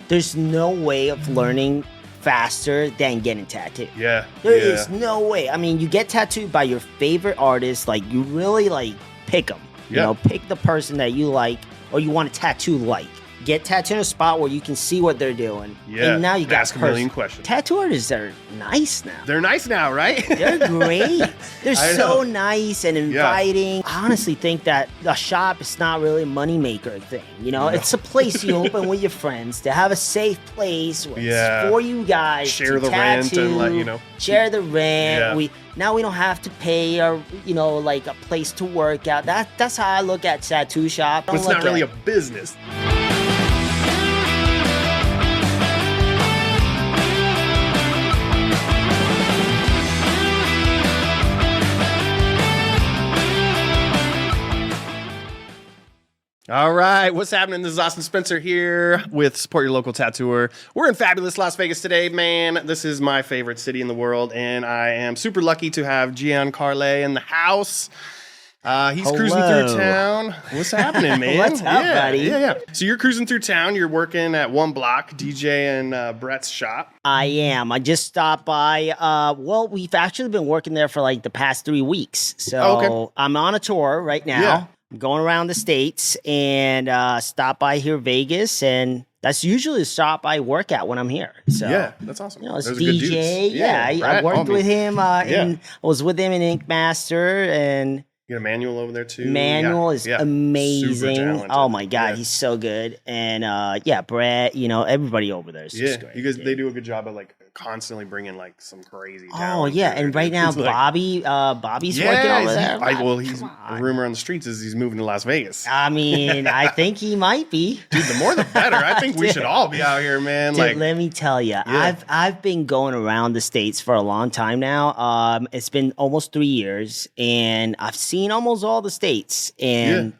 there's no way of learning faster than getting tattooed. Yeah. There is no way. I mean, you get tattooed by your favorite artist, like you really like pick them. You know, pick the person that you like or you want to tattoo like. Get tattooed in a spot where you can see what they're doing. Yeah. And now you got ask a million questions. Tattoo artists are nice now. They're nice now, right? They're great. They're so nice and inviting. I honestly think that the shop is not really a moneymaker thing. You know, it's a place you open with your friends to have a safe place where it's for you guys. Share the tattoo, rent and let you know. Share the rent. Yeah. Now we don't have to pay or, you know, like a place to work out. That's how I look at tattoo shop. But it's not really a business. All right, what's happening? This is Austin Spencer here with Support Your Local Tattooer. We're in fabulous Las Vegas today, man. This is my favorite city in the world, and I am super lucky to have Gian Karle in the house. He's cruising through town. What's happening, man? What's up, buddy? Yeah. So you're cruising through town. You're working at One Block, DJ and Brett's shop. I am. I just stopped by. Well, we've actually been working there for like the past 3 weeks. So I'm on a tour right now. Yeah. I'm going around the States and stop by here, Vegas, and that's usually the shop I work at when I'm here. So yeah, that's awesome. You know, it's Those are good dudes. DJ. Yeah, I worked with him. I was with him in Ink Master, and you got Emmanuel over there too. Manuel is amazing. Oh my God, he's so good. And Brett, you know, everybody over there is just great. You guys, they do a good job of like constantly bringing like some crazy talent. Oh yeah, and right now Bobby's working over there. He's a rumor on the streets is he's moving to Las Vegas. I mean, I think he might be. Dude, the more the better. I think we should all be out here, man. Dude, like, let me tell you, I've been going around the States for a long time now. It's been almost 3 years, and I've seen almost all the states, and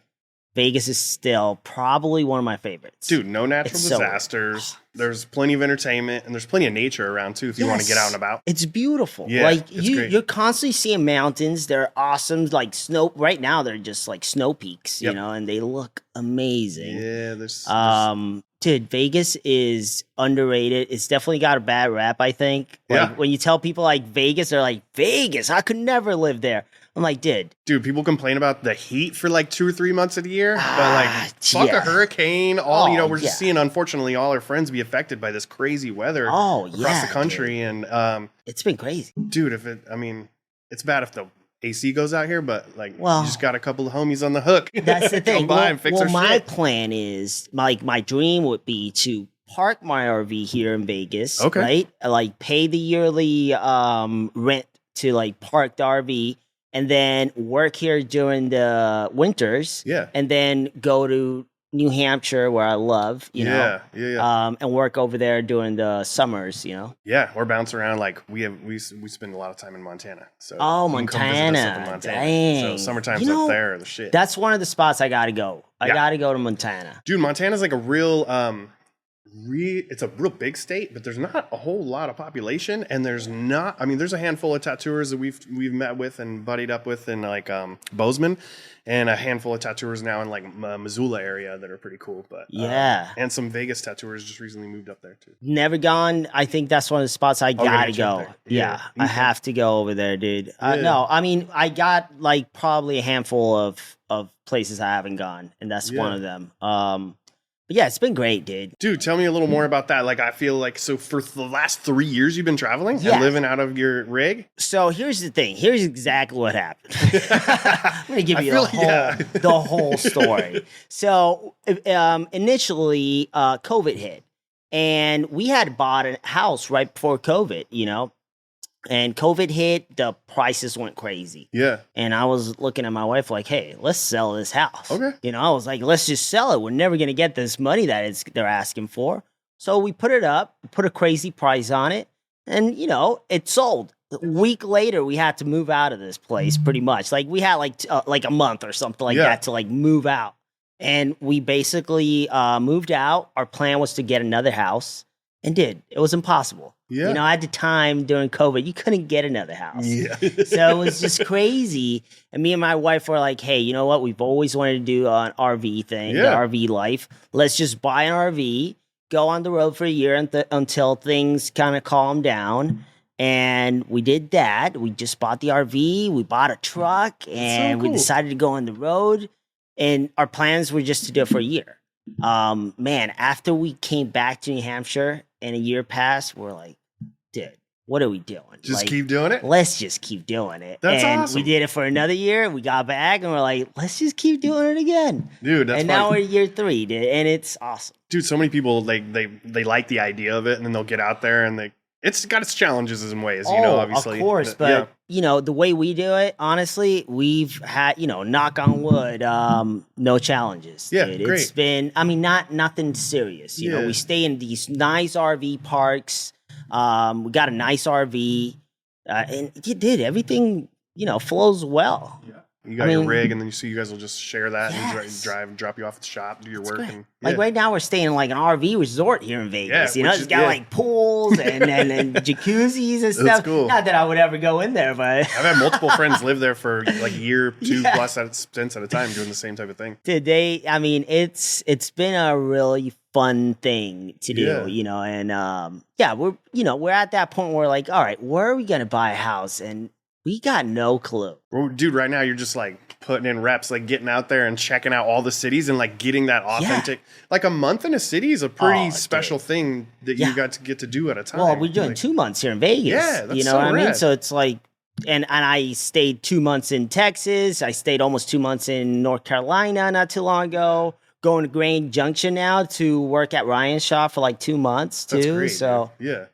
Vegas is still probably one of my favorites. Dude, no natural disasters. There's plenty of entertainment, and there's plenty of nature around too if you want to get out and about. It's beautiful. Yeah, like you're constantly seeing mountains. They're awesome. Like snow. Right now, they're just like snow peaks, you know, and they look amazing. Yeah, there's dude, Vegas is underrated. It's definitely got a bad rap, I think. Like, when you tell people like Vegas, they're like, Vegas, I could never live there. I'm like, dude, people complain about the heat for like 2 or 3 months of the year, but like, fuck a hurricane. We're just seeing, unfortunately, all our friends be affected by this crazy weather across the country, and it's been crazy, dude. It's bad if the AC goes out here, but like, you just got a couple of homies on the hook. That's the thing. My shit. plan is, like, my dream would be to park my RV here in Vegas, right? Like, pay the yearly rent to like park the RV. And then work here during the winters. Yeah. And then go to New Hampshire, where I love, you know. And work over there during the summers, you know. Yeah, we're bouncing around. Like we spend a lot of time in Montana. So Montana. Dang. So summertime's up there, the shit. That's one of the spots I gotta go. I gotta go to Montana. Dude, Montana's like a real it's a real big state, but there's not a whole lot of population, and there's a handful of tattooers that we've met with and buddied up with in like Bozeman, and a handful of tattooers now in like Missoula area that are pretty cool. But and some Vegas tattooers just recently moved up there too. Never gone. I think that's one of the spots I gotta go. Yeah, I have to go over there, dude. No, I mean, I got like probably a handful of places I haven't gone, and that's one of them. But yeah, it's been great, dude. Dude, tell me a little more about that. Like, I feel like, so for the last 3 years, you've been traveling and living out of your rig? So here's the thing. Here's exactly what happened. I'm going to give you the whole story. So initially, COVID hit. And we had bought a house right before COVID, you know. And COVID hit, the prices went crazy. Yeah. And I was looking at my wife like, hey, let's sell this house. Okay. You know, I was like, let's just sell it. We're never going to get this money that they're asking for. So we put it up, put a crazy price on it, and, you know, it sold. A week later, we had to move out of this place pretty much. Like, we had like a month or something like that to like move out. And we basically moved out. Our plan was to get another house, and it was impossible. Yeah. You know, at the time during COVID, you couldn't get another house. Yeah. So it was just crazy. And me and my wife were like, hey, you know what? We've always wanted to do an RV thing, the RV life. Let's just buy an RV go on the road for a year until things kind of calm down. And we did that. We just bought the RV. We bought a truck, and we decided to go on the road. And our plans were just to do it for a year. Man, after we came back to New Hampshire and a year passed, we're like, dude, what are we doing? Just keep doing it? Let's just keep doing it. That's and awesome. We did it for another year. We got back and we're like, let's just keep doing it again. Dude, that's And now we're year 3, dude, and it's awesome. Dude, so many people, they like the idea of it, and then they'll get out there and it's got its challenges in ways, obviously. Of course, but the way we do it, honestly, we've had, knock on wood, no challenges. Yeah, dude. great. It's been, nothing serious. You know, we stay in these nice RV parks. We got a nice RV, and everything, flows well. Yeah. You got your rig, and then you guys will just share that and drop you off at the shop, do your work. And, right now we're staying in like an RV resort here in Vegas. It's got like pools and jacuzzis and stuff. That's cool. Not that I would ever go in there, but I've had multiple friends live there for like a year, 2 plus stints at a time doing the same type of thing. Today, it's been a really fun thing to do, and we're at that point where we're like, all right, where are we gonna buy a house? And we got no clue. Well, dude, right now you're just like putting in reps, like getting out there and checking out all the cities and like getting that authentic. Like a month in a city is a pretty special thing that you got to get to do at a time. Well, we're doing 2 months here in Vegas. Yeah, that's you know so what I mean? rad. So it's like, and I stayed 2 months in Texas. I stayed almost 2 months in North Carolina not too long ago. Going to Grand Junction now to work at Ryan's shop for like 2 months too. That's great, so dude.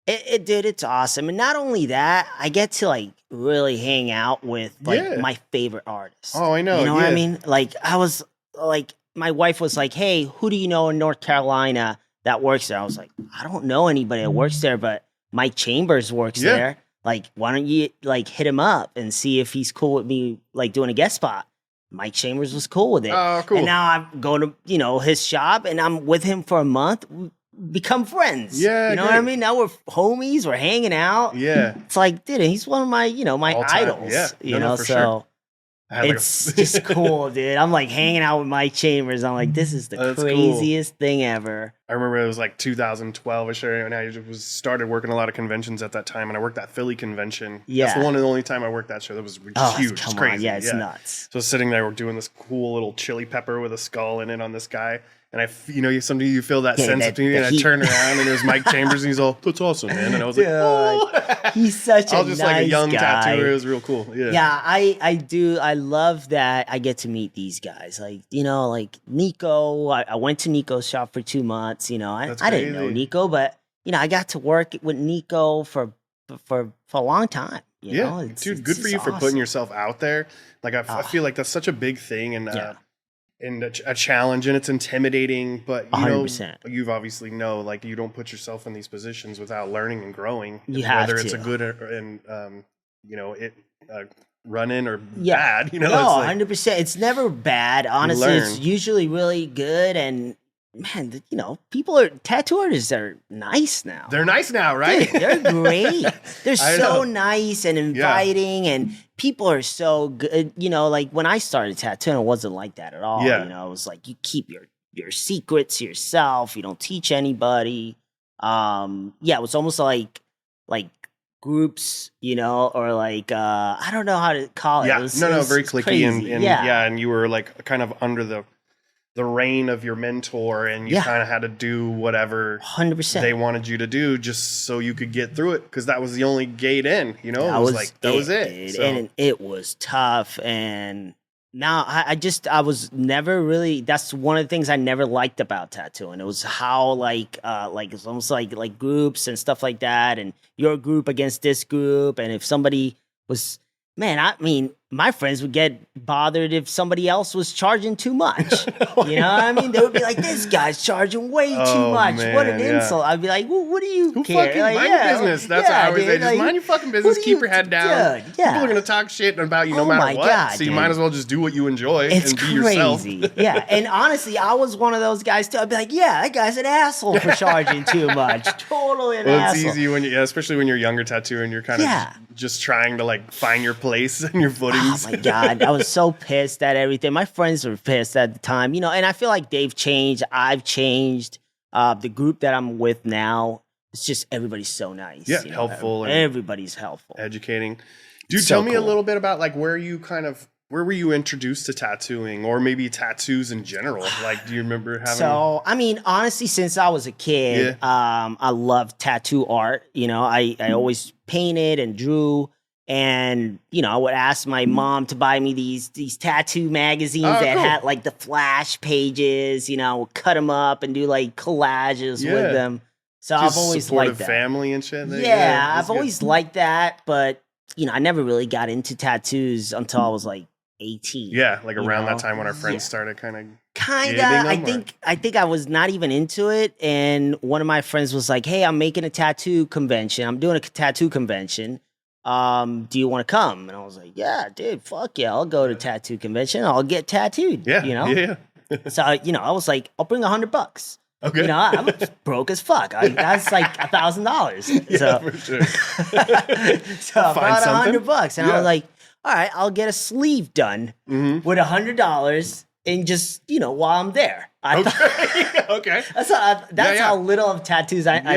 it's awesome. And not only that, I get to like really hang out with like my favorite artists. Oh, I know. You know what I mean? Like I was like, my wife was like, hey, who do you know in North Carolina that works there? I was like, I don't know anybody that works there, but Mike Chambers works there. Like, why don't you like hit him up and see if he's cool with me like doing a guest spot? Mike Chambers was cool with it. Oh, cool. And now I'm going to, his shop and I'm with him for a month. We become friends. Yeah. You know what I mean? Now we're homies. We're hanging out. Yeah. It's like, dude, he's one of my, my idols. Yeah. For so sure. It's just cool, dude. I'm like hanging out with Mike Chambers. I'm like, this is the craziest thing ever. I remember it was like 2012-ish, and I just started working a lot of conventions at that time, and I worked that Philly convention. Yeah. That's the one and the only time I worked that show. That was just huge. It's crazy. Yeah, it's nuts. So I was sitting there, we're doing this cool little chili pepper with a skull in it on this guy. And sometimes you feel that sense of me, and I turn around, and it was Mike Chambers, and he's all, that's awesome, man. And I was like, oh. He's such a I was just nice like a young guy. tattooer. It was real cool. Yeah. Yeah, I do. I love that I get to meet these guys. Like, like Nico. I went to Nico's shop for 2 months. I didn't know Nico, but, I got to work with Nico for a long time. You know? Dude, good for you for putting yourself out there. Like, I feel like that's such a big thing. And a challenge, and it's intimidating, but 100%. You've obviously like you don't put yourself in these positions without learning and growing. You have whether to. it's a good and run in or bad. No, 100%. It's never bad. Honestly, it's usually really good. And man, tattoo artists are nice now. They're nice now, right? Dude, they're great. They're so nice and inviting, and people are so good. Like when I started tattooing, it wasn't like that at all. Yeah. It was like you keep your secrets to yourself. You don't teach anybody. It was almost like groups, or like I don't know how to call it. Yeah, it was, very cliquey and yeah, and you were like kind of under the reign of your mentor, and you kind of had to do whatever 100% they wanted you to do just so you could get through it, because that was the only gate in. That was it. So. And it was tough. And now I was never really. That's one of the things I never liked about tattooing. It was how it's almost like groups and stuff like that, and your group against this group, and if somebody was. Man, my friends would get bothered if somebody else was charging too much. You know what I mean? They would be like, this guy's charging way too much. Man, what an insult. I'd be like, well, what do you care? Fucking mind your business. That's how I always say. Just mind your fucking business. Keep your head down. People are going to talk shit about you no matter what. God, so you might as well just do what you enjoy and be yourself. Yeah. And honestly, I was one of those guys too. I'd be like, yeah, that guy's an asshole for charging too much. Totally an asshole. It's easy especially when you're a younger tattooer and you're kind of just trying to like find your place and your footings. Oh my God. I was so pissed at everything. My friends were pissed at the time, and I feel like they've changed. I've changed. The group that I'm with now, it's just everybody's so nice. Yeah, helpful. Everybody's helpful. Educating. Dude, So tell me a cool. little bit about like where were you introduced to tattooing or maybe tattoos in general? Like, do you remember having? So, I mean, honestly, since I was a kid, I loved tattoo art. You know, I always painted and drew. And, you know, I would ask my mom to buy me these tattoo magazines that had like the flash pages, you know, cut them up and do like collages with them. So just I've always liked that. Family and shit. Yeah, I've always liked that. But, you know, I never really got into tattoos until I was like 18. Yeah, like around that time when our friends started kind of. I think I was not even into it. And one of my friends was like, hey, I'm making a tattoo convention. I'm doing a tattoo convention. Do you want to come? And I was like, yeah, dude, fuck yeah, I'll go to tattoo convention. I'll get tattooed. Yeah, you know? Yeah. So, you know, I was like, I'll bring $100. Okay. You know, I'm broke as fuck. That's like $1,000. Yeah, for sure. So I brought $100, and I was like, all right, I'll get a sleeve done with $100, and just, you know, while I'm there. Okay. That's how little of tattoos I knew.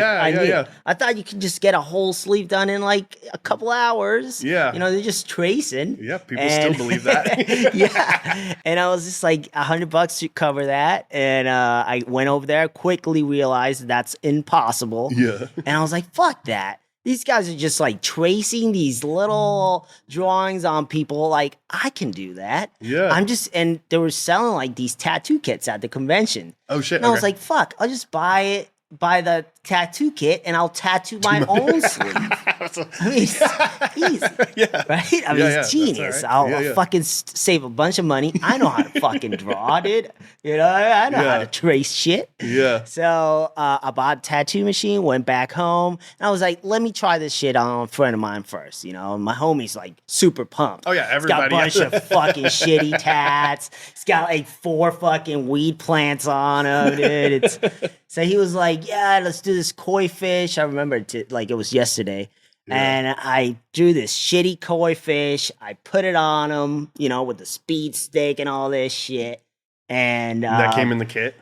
Yeah. I thought you could just get a whole sleeve done in like a couple hours. Yeah. You know, they're just tracing. Yeah, people still believe that. Yeah. And I was just like, $100 to cover that. And I went over there, quickly realized that's impossible. Yeah. And I was like, fuck that. These guys are just like tracing these little drawings on people. Like, I can do that. Yeah. And they were selling like these tattoo kits at the convention. Oh shit. And I was like, fuck, I'll just buy the tattoo kit and I'll tattoo my own sleeve. I mean, it's easy. Yeah. Right? I mean, it's genius. Right. I'll fucking save a bunch of money. I know how to fucking draw, dude. You know, I know how to trace shit. Yeah. So I bought a tattoo machine, went back home, and I was like, let me try this shit on a friend of mine first. You know, my homie's like super pumped. Oh, yeah, everybody. He's got a bunch of fucking shitty tats. He's got like 4 fucking weed plants on him, dude. So he was like, yeah, let's do this koi fish. I remember it like it was yesterday. Yeah. And I drew this shitty koi fish. I put it on him, you know, with the speed stick and all this shit. And that came in the kit?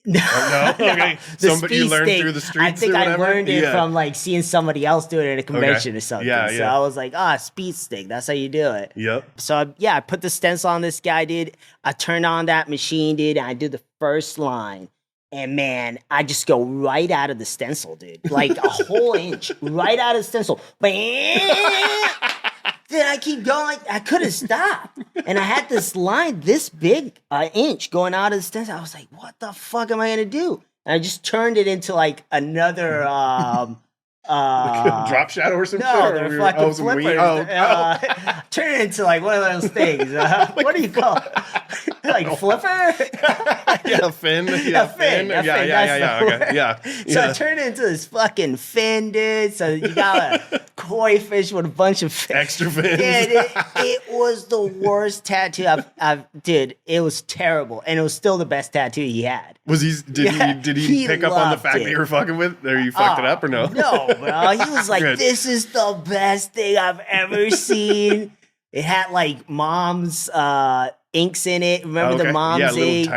No. Oh, no? Okay. You learned through the streets. I think I learned it from like seeing somebody else do it at a convention or something. Yeah, so I was like, speed stick. That's how you do it. Yep. So I put the stencil on this guy, dude. I turned on that machine, dude, and I did the first line. And man, I just go right out of the stencil, dude. Like a whole inch right out of the stencil. Then I keep going. I couldn't stop. And I had this line this big, inch going out of the stencil. I was like, what the fuck am I going to do? And I just turned it into like another... drop shadow or some shit? No, they're fucking flippers. Turn it into like one of those things. What do you call it? Like flipper? Yeah, fin. Yeah, fin. Yeah. Okay. Yeah. So I turned it into this fucking fin, dude. So you got a koi fish with a bunch of extra fins. Yeah, it was the worst tattoo I've did. It was terrible, and it was still the best tattoo he had. Was he? Did he pick up on the fact that you were fucking with? Or you fucked it up or no? No, bro. He was like, "This is the best thing I've ever seen." It had like mom's inks in it. Remember the mom's ink?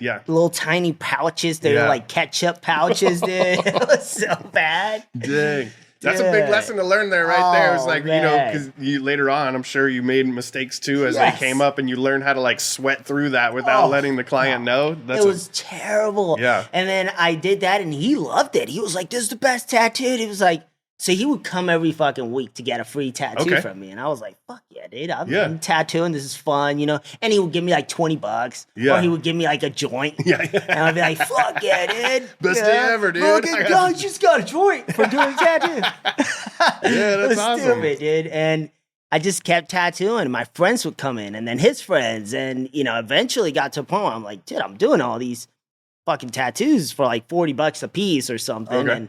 Little tiny pouches. They were like ketchup pouches, dude. It was so bad. Dang. That's a big lesson to learn there, right there. It's like, man. You know, because you later on, I'm sure you made mistakes too as they came up, and you learned how to like sweat through that without letting the client know. It was terrible. Yeah. And then I did that, and he loved it. He was like, "This is the best tattoo." He was like, so he would come every fucking week to get a free tattoo from me. And I was like, fuck yeah, dude. I'm tattooing. This is fun, you know? And he would give me like $20. Yeah. Or he would give me like a joint. Yeah. And I'd be like, fuck yeah, dude. Best day ever, dude. Look at God, you just got a joint for doing a tattoo. Yeah, that's awesome. Stupid, dude. And I just kept tattooing. My friends would come in, and then his friends. And, you know, eventually got to a point where I'm like, dude, I'm doing all these fucking tattoos for like $40 a piece or something. Okay. And,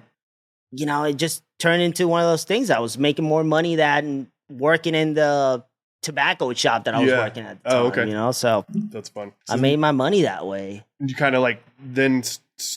you know, it just turned into one of those things. I was making more money than working in the tobacco shop that I was working at the time, okay. You know, so that's fun. So I made my money that way. You kind of like then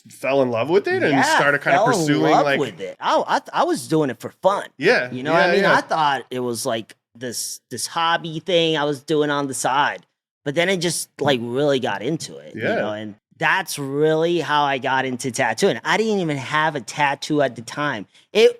fell in love with it and started kind of pursuing like with it. I was doing it for fun. Yeah, you know what I mean. I thought it was like this hobby thing I was doing on the side, but then it just like really got into it. You know, and that's really how I got into tattooing. I didn't even have a tattoo at the time.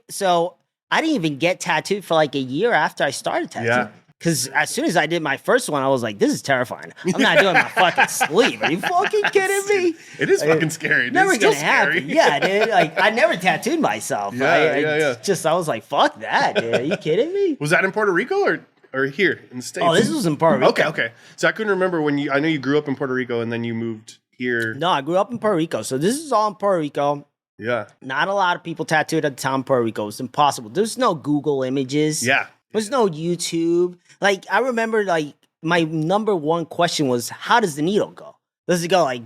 So I didn't even get tattooed for like a year after I started tattooing. Yeah. Because as soon as I did my first one, I was like, this is terrifying. I'm not doing my fucking sleeve. Are you fucking kidding me? It is fucking scary. Dude. Never it's still gonna happen. scary. Yeah, dude. Like, I never tattooed myself. Yeah. I was like, fuck that, dude. Are you kidding me? Was that in Puerto Rico or here in the States? Oh, this was in Puerto Rico. Okay. So I couldn't remember I know you grew up in Puerto Rico and then you moved here. No, I grew up in Puerto Rico. So this is all in Puerto Rico. Yeah. Not a lot of people tattooed at the time in Puerto Rico. It's impossible. There's no Google images. Yeah. There's no YouTube. Like, I remember, like, my number one question was, how does the needle go? Does it go, like,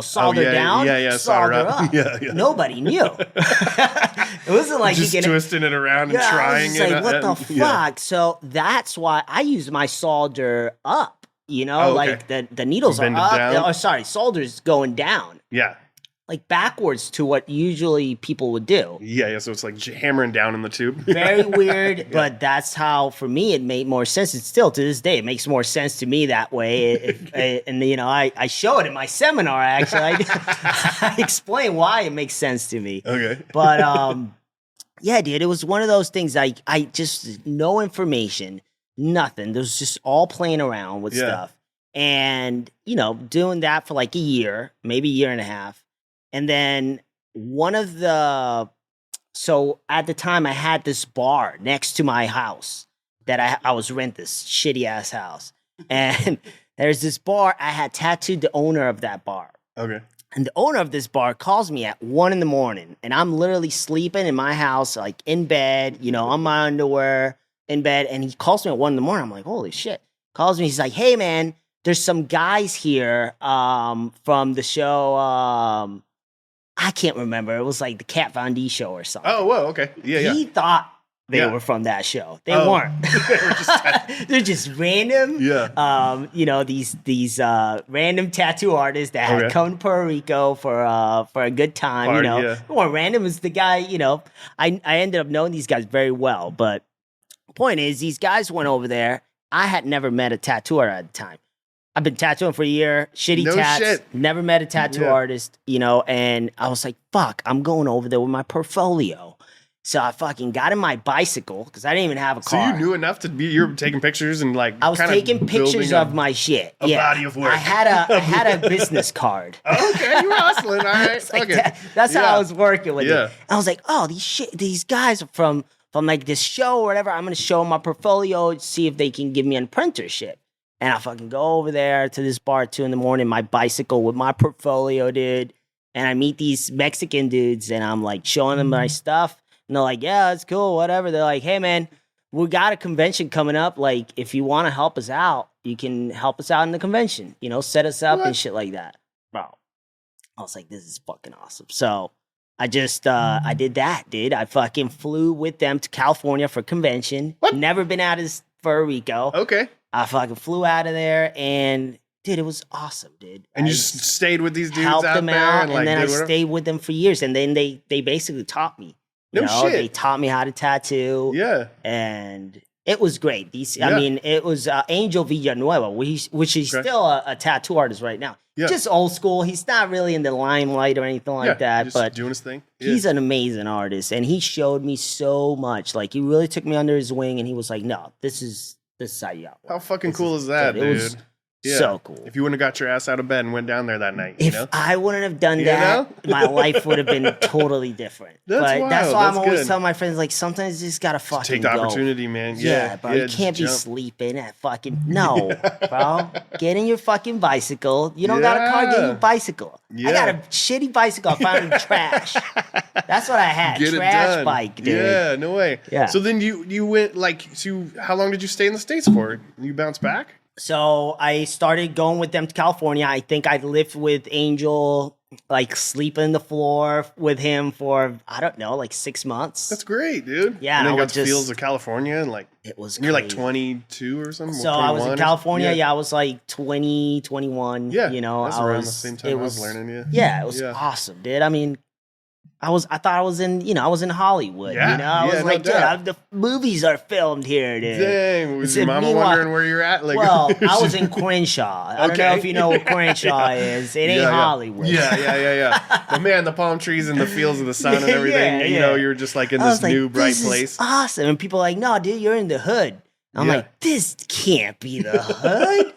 solder down? Yeah, solder up. Yeah. Nobody knew. It wasn't like just you can twisting it around and trying it. Like, what the fuck? Yeah. So that's why I use my solder up. Like the needles are up. Solder's going down. Yeah. Like backwards to what usually people would do. Yeah. So it's like hammering down in the tube. Very weird, but that's how, for me, it made more sense. It's still, to this day, it makes more sense to me that way. I show it in my seminar, actually. I explain why it makes sense to me. Okay. But, yeah, dude, it was one of those things, I just, no information, nothing. There was just all playing around with stuff. And, doing that for like a year, maybe a year and a half. And then so at the time I had this bar next to my house that I was rent this shitty ass house. And there's this bar, I had tattooed the owner of that bar. Okay. And the owner of this bar calls me at 1 a.m. and I'm literally sleeping in my house, like in bed, on my underwear in bed. And he calls me at 1 a.m. I'm like, holy shit. Calls me. He's like, hey man, there's some guys here, from the show, I can't remember. It was like the Kat Von D show or something. Oh, whoa, okay. Yeah. He thought they were from that show. They weren't. They're just random. Yeah. These random tattoo artists that had come to Puerto Rico for a good time. Party, yeah. More random is the guy. I ended up knowing these guys very well. But the point is, these guys went over there. I had never met a tattooer at the time. I've been tattooing for a year, shitty tats, never met a tattoo artist, and I was like, fuck, I'm going over there with my portfolio. So I fucking got in my bicycle, because I didn't even have a car. So you knew enough you were taking pictures and like I was taking pictures of my shit. A body of work. I had a business card. Okay, you were hustling, all right. That's how I was working with it. I was like, oh, these guys are from like this show or whatever. I'm gonna show them my portfolio, see if they can give me an apprenticeship. And I fucking go over there to this bar at 2 a.m, my bicycle with my portfolio, dude. And I meet these Mexican dudes and I'm like showing them my stuff. And they're like, yeah, that's cool, whatever. They're like, hey man, we got a convention coming up. Like, if you want to help us out, you can help us out in the convention, set us up and shit like that. Bro, I was like, this is fucking awesome. So I just, I did that, dude. I fucking flew with them to California for convention. What? Never been out of Puerto Rico. Okay. I fucking flew out of there and, dude, it was awesome, dude. And you just stayed with these dudes helped out them there? out, And then I stayed with them for years. And then they basically taught me. Shit. They taught me how to tattoo. Yeah. And it was great. It was Angel Villanueva, which is still a tattoo artist right now. Yeah. Just old school. He's not really in the limelight or anything like that. Just but doing his thing. Yeah. He's an amazing artist. And he showed me so much. Like, he really took me under his wing and he was like, no, this is how you got. How fucking cool is that, dude? It was so cool. If you wouldn't have got your ass out of bed and went down there that night, if I wouldn't have done that, my life would have been totally different. That's why I'm always telling my friends, like, sometimes you just gotta fucking take the opportunity, man. Yeah, bro. You can't be sleeping at fucking bro. Get in your fucking bicycle. You don't got a car, get in your bicycle. I got a shitty bicycle I found in the trash. That's what I had. Trash bike, dude. Yeah, no way. Yeah. So then you went how long did you stay in the States for? You bounced back? So I started going with them to California. I think I lived with Angel, like sleeping on the floor with him for, I don't know, like 6 months. That's great, dude. Yeah. And then got the feels of California and like, it was you're like 22 or something? So I was in California. Yeah, I was like 20, 21. Yeah. You know, that's around the same time I was learning. Yeah, it was awesome, dude. I mean, I thought I was in Hollywood. Yeah, You know, I was no like, dude, doubt. the movies are filmed here, dude. Dang, was your So mama meanwhile- wondering where you're at? Like, Well, I was in Crenshaw. I don't know Okay. if you know what Crenshaw is. It ain't Hollywood. Yeah. But man, the palm trees and the fields of the sun and everything, Yeah, you yeah. know, you're just like in I this was like, new bright this is place. awesome. And people are like, no, dude, you're in the hood. I'm Yeah. like, this can't be the hood.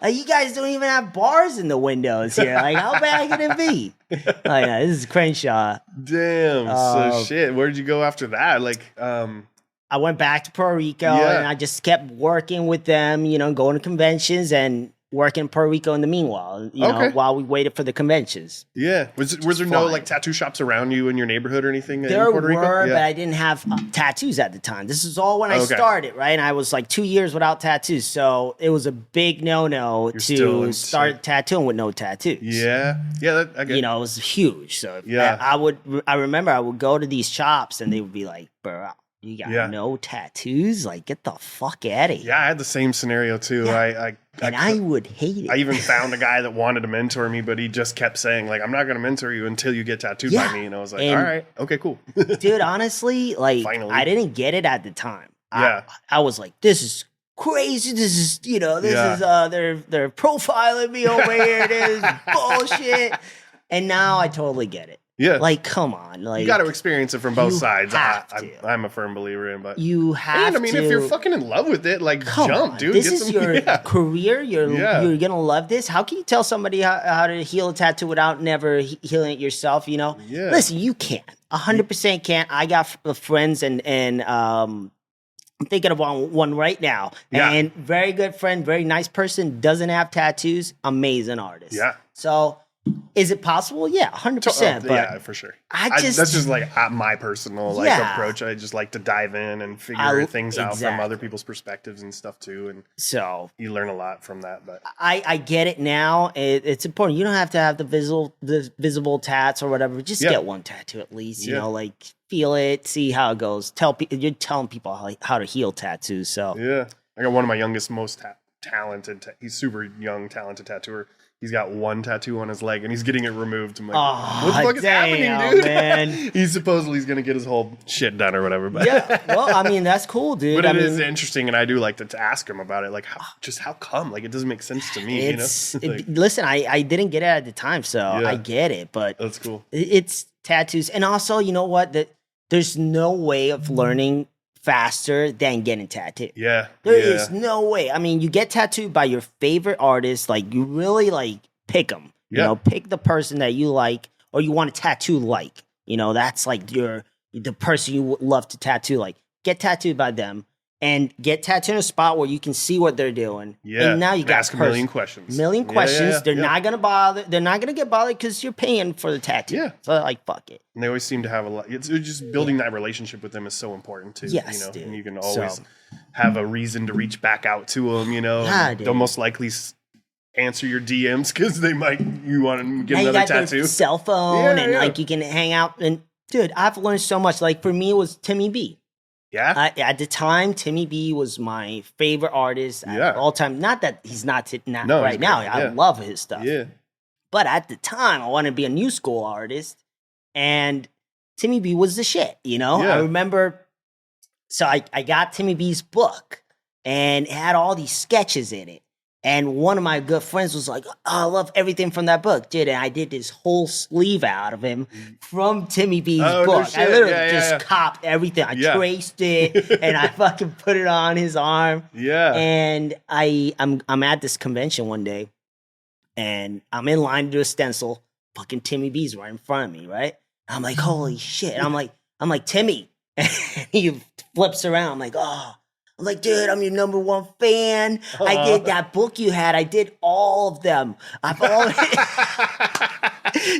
Like, you guys don't even have bars in the windows here. Like, how bad can it be? Like, no, this is Crenshaw. Damn. So shit. Where did you go after that? Like, I went back to Puerto Rico Yeah. and I just kept working with them, going to conventions and working in Puerto Rico in the meanwhile, Okay. while we waited for the conventions. yeah. Was there no fun. like tattoo shops around you in your neighborhood or anything There in Puerto Rico? were, Yeah. but I didn't have tattoos at the time. This is all when I Okay. started, right? And I was like 2 years without tattoos. So it was a big no-no still to in- start tattooing with no tattoos. Yeah. I get It was huge. So Yeah. I remember I would go to these shops and they would be like, bro, you got no tattoos? Like, get the fuck out of here. Yeah, I had the same scenario too. Yeah. I would hate it. I even found a guy that wanted to mentor me, but he just kept saying, like, I'm not going to mentor you until you get tattooed Yeah. by me. And I was like, And- all right, okay, cool. Dude, honestly, like, Finally. I didn't get it at the time. Yeah. I was like, this is crazy. This is, Yeah. they're profiling me over here. This is bullshit. And now I totally get it. Yeah. Like, come on. Like, You got to experience it from both you sides. have to. I'm a firm believer in, but you have and I mean, to. if you're fucking in love with it, like Come jump, on. dude. This Get is some, your yeah. career. You're Yeah. gonna love this. How can you tell somebody how to heal a tattoo without never healing it yourself? Yeah. Listen, you can't. 100% can't. I got friends and I'm thinking of one right now. Yeah. And very good friend, very nice person, doesn't have tattoos, amazing artist. Yeah. So is it possible? Yeah, 100%. But yeah, for sure. I just that's just like my personal Yeah. approach. I just like to dive in and figure things out from exactly. other people's perspectives and stuff too, and so you learn a lot from that. But I get it now. It's important. You don't have to have the visible tats or whatever. Just Yeah. get one tattoo at least. You Yeah. know, like feel it, see how it goes. You're telling people how to heal tattoos. So yeah, I got one of my youngest, most talented. He's super young, talented tattooer. He's got one tattoo on his leg and he's getting it removed. I'm like, what the fuck is happening, dude? man. He's supposedly he's gonna get his whole shit done or whatever. But Yeah. Well, I mean that's cool, dude. but I it mean, is interesting, and I do like to ask him about it. Like, how come? Like, it doesn't make sense to me. it's Like, listen. I didn't get it at the time, so Yeah. I get it. But that's cool. it's tattoos, and also you know what? That there's no way of learning faster than getting tattooed. Yeah, There is no way. I mean, you get tattooed by your favorite artist. Like, you really, like, pick them. You Yeah. know, pick the person that you like or you want to tattoo like. You know, that's, like, the person you would love to tattoo like. Get tattooed by them and get tattooed in a spot where you can see what they're doing. Yeah, And now you and got ask a million questions. Million Yeah, questions. yeah, They're yeah. not going to bother. They're not going to get bothered because you're paying for the tattoo. Yeah. So, like, fuck it. And they always seem to have a lot. It's just building that relationship with them is so important too. Yes, you know, dude. and you can always So- have a reason to reach back out to them. You know, Yeah, and dude. they'll most likely answer your DMs because you want to get Now you another got their tattoo. cell phone Yeah, and yeah. like you can hang out and dude, I've learned so much. Like for me, it was Timmy B. Yeah, At the time, Timmy B was my favorite artist Yeah. at all time. Not that he's not No, right he's now. great. I Yeah. love his stuff. yeah, But at the time, I wanted to be a new school artist, and Timmy B was the shit. You know, Yeah. I remember. So I got Timmy B's book, and it had all these sketches in it. And one of my good friends was like, "Oh, I love everything from that book, dude." And I did this whole sleeve out of him from Timmy B's Oh, no book. I shit. literally Yeah, yeah, just yeah. copped everything. I Yeah. traced it, and I fucking put it on his arm. yeah. And I'm at this convention one day, and I'm in line to do a stencil. Fucking Timmy B's right in front of me, right? I'm like, holy shit! And I'm like Timmy, and he flips around. I'm like, oh. I'm like, dude, I'm your number one fan. I did that book you had. I did all of them. I've all.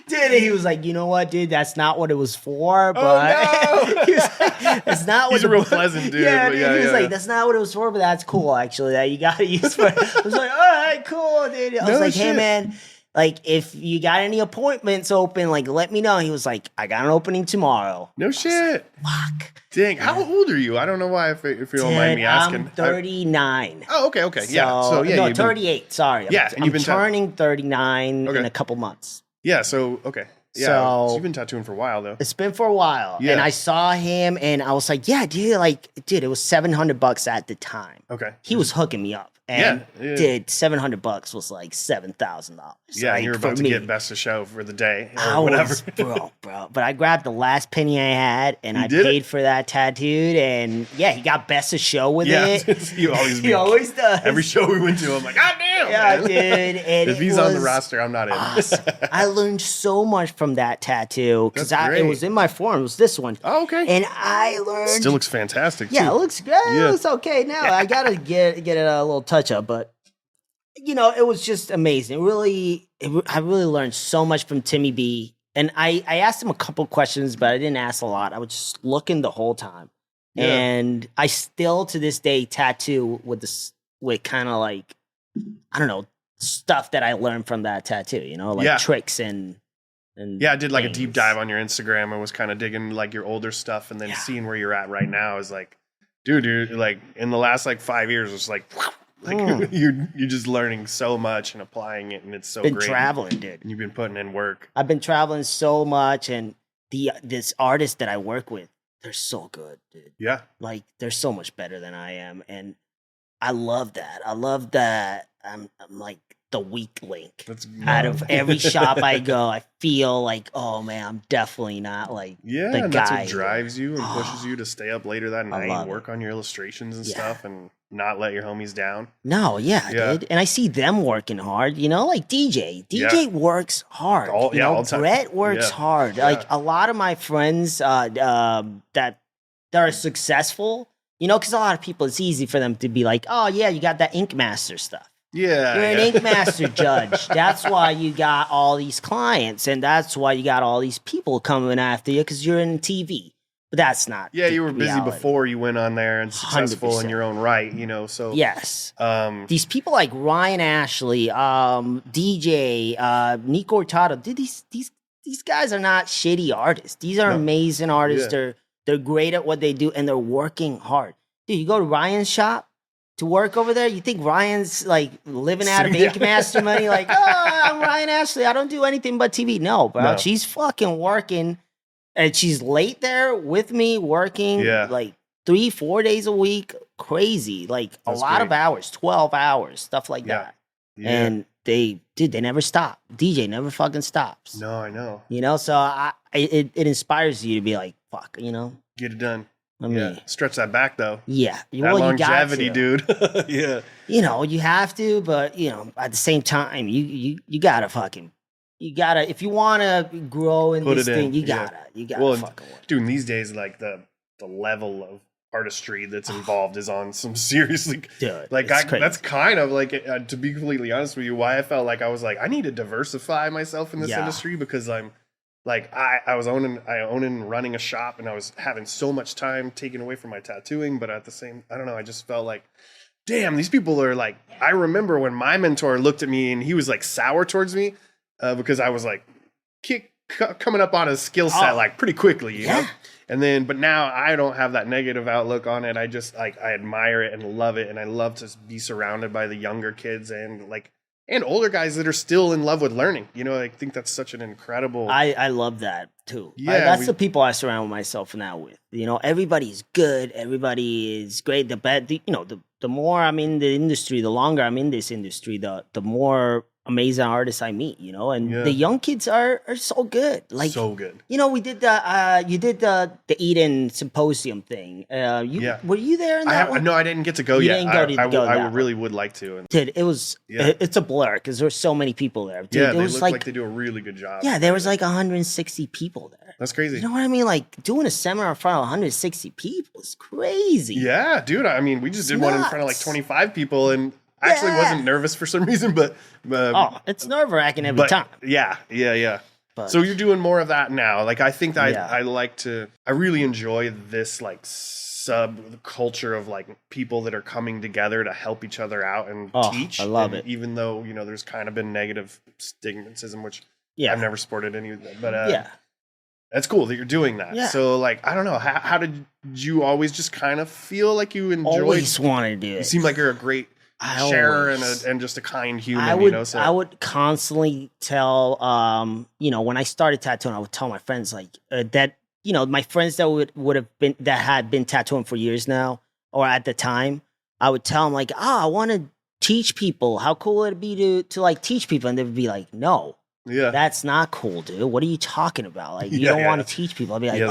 Dude, and he was like, you know what, dude? That's not what it was for. But no. he was like, that's not what He's a the real book- pleasant dude, Yeah, but dude. yeah, He was yeah, like, yeah. that's not what it was for, but that's cool, actually. That you got to use for. I was like, all right, cool, dude. I was No like, hey, shit. man. Like, if you got any appointments open, like, let me know. He was like, I got an opening tomorrow. No shit. Fuck. Dang, how old are you? I don't know why. If you don't mind me Dude, asking. I'm 39. Oh, okay. Yeah. So yeah, no, you've been- 38. Sorry. Yeah, and I'm you've been turning 39 Okay. in a couple months. Yeah. So okay. Yeah, so you've been tattooing for a while, though. It's been for a while. Yeah. And I saw him, and I was like, yeah, dude, it was $700 at the time. Okay. He was hooking me up. And dude, $700 was like $7,000. Yeah, like, and you're about to get best of show for the day or whatever. Bro. But I grabbed the last penny I had, and I paid for that tattoo. And yeah, he got best of show with it. he always does. Every show we went to, I'm like, God damn, yeah, dude. And if he's on the roster, I'm not in. Awesome. I learned so much from that tattoo because it was in my form. It was this one. Oh, okay. And I learned. Still looks fantastic. Yeah, too. It looks great. Yeah. It looks okay now. I gotta get it a little touch up, but it was just amazing. I really learned so much from Timmy B. And I asked him a couple questions, but I didn't ask a lot. I was just looking the whole time. Yeah. And I still to this day tattoo with kind of like, I don't know, stuff that I learned from that tattoo, like tricks and yeah, I did like things. A deep dive on your Instagram and was kind of digging like your older stuff and then seeing where you're at right now is like, dude, you're like in the last like 5 years, it's like you're just learning so much and applying it, and it's so great. Been traveling, dude. And you've been putting in work. I've been traveling so much, and this artist that I work with, they're so good, dude. Yeah, like they're so much better than I am, and I love that. I love that. I'm like the weak link. Out of every shop I go, I feel like, oh man, I'm definitely not like the guy. That's what drives you and pushes you to stay up later that night and work on your illustrations and stuff and not let your homies down. No, dude. And I see them working hard, like DJ. DJ works hard. All the time. Brett works hard. Yeah. Like a lot of my friends that are successful, because a lot of people, it's easy for them to be like, oh yeah, you got that Ink Master stuff. Yeah, you're an Ink Master judge. That's why you got all these clients, and that's why you got all these people coming after you because you're in TV. But that's not. Yeah, you were busy before you went on there and successful 100%. In your own right, So yes, these people like Ryan Ashley, DJ, Nico Hurtado, dude, these guys are not shitty artists. These are amazing artists. Yeah. They're great at what they do, and they're working hard. Dude, you go to Ryan's shop to work over there, you think Ryan's like living out of Ink Master money? Like, oh, I'm Ryan Ashley. I don't do anything but TV. No, bro. No. She's fucking working, and she's late there with me working like 3-4 days a week. Crazy. Like that's a lot of hours, 12 hours, stuff like that. Yeah. And they never stop. DJ never fucking stops. No, I know. So it inspires you to be like, fuck, Get it done. Stretch that back though. Yeah. That longevity, dude. Yeah. You have to, but at the same time, you gotta if you wanna grow in this thing, you gotta fucking work. Dude, these days, like the level of artistry that's involved is on some seriously, dude, like that's kind of like to be completely honest with you, why I felt like I was like, I need to diversify myself in this industry because I'm like I own and running a shop, and I was having so much time taken away from my tattooing, but at the same, I don't know, I just felt like, damn, these people are like, I remember when my mentor looked at me and he was like sour towards me because I was like coming up on his skill set like pretty quickly, you know? And then, but now I don't have that negative outlook on it. I just like, I admire it and love it. And I love to be surrounded by the younger kids and older guys that are still in love with learning. I think that's such an incredible. I love that too. Yeah, that's the people I surround myself now with. Everybody's good. Everybody is great. The more I'm in the industry, the longer I'm in this industry, the more amazing artists I meet, and the young kids are so good. Like so good. We did you did the Eden Symposium thing. Were you there in that one? No, I didn't get to go yet. I really would like to. Dude, it was it's a blur because there's so many people there. Dude, they look like they do a really good job. Yeah, there was like 160 people there. That's crazy. You know what I mean? Like doing a seminar in front of 160 people is crazy. Yeah, dude. I mean, we just did one in front of like 25 people and I actually wasn't nervous for some reason, but it's nerve-wracking every time. Yeah. But, so you're doing more of that now. Like I think that I really enjoy this like subculture of like people that are coming together to help each other out and teach. I love it. Even though, there's kind of been negative stigmatism, which I've never supported any of that. But that's cool that you're doing that. Yeah. So like, I don't know, how did you always just kind of feel like you enjoyed? Always wanted to do it. You seem like you're a great sharer and just a kind human. I would constantly tell, when I started tattooing, I would tell my friends that, my friends that that had been tattooing for years now, or at the time, I would tell them I want to teach people. How cool would it be to teach people? And they would be like, no. Yeah, that's not cool, dude. What are you talking about? You don't want to teach people. I'd be like,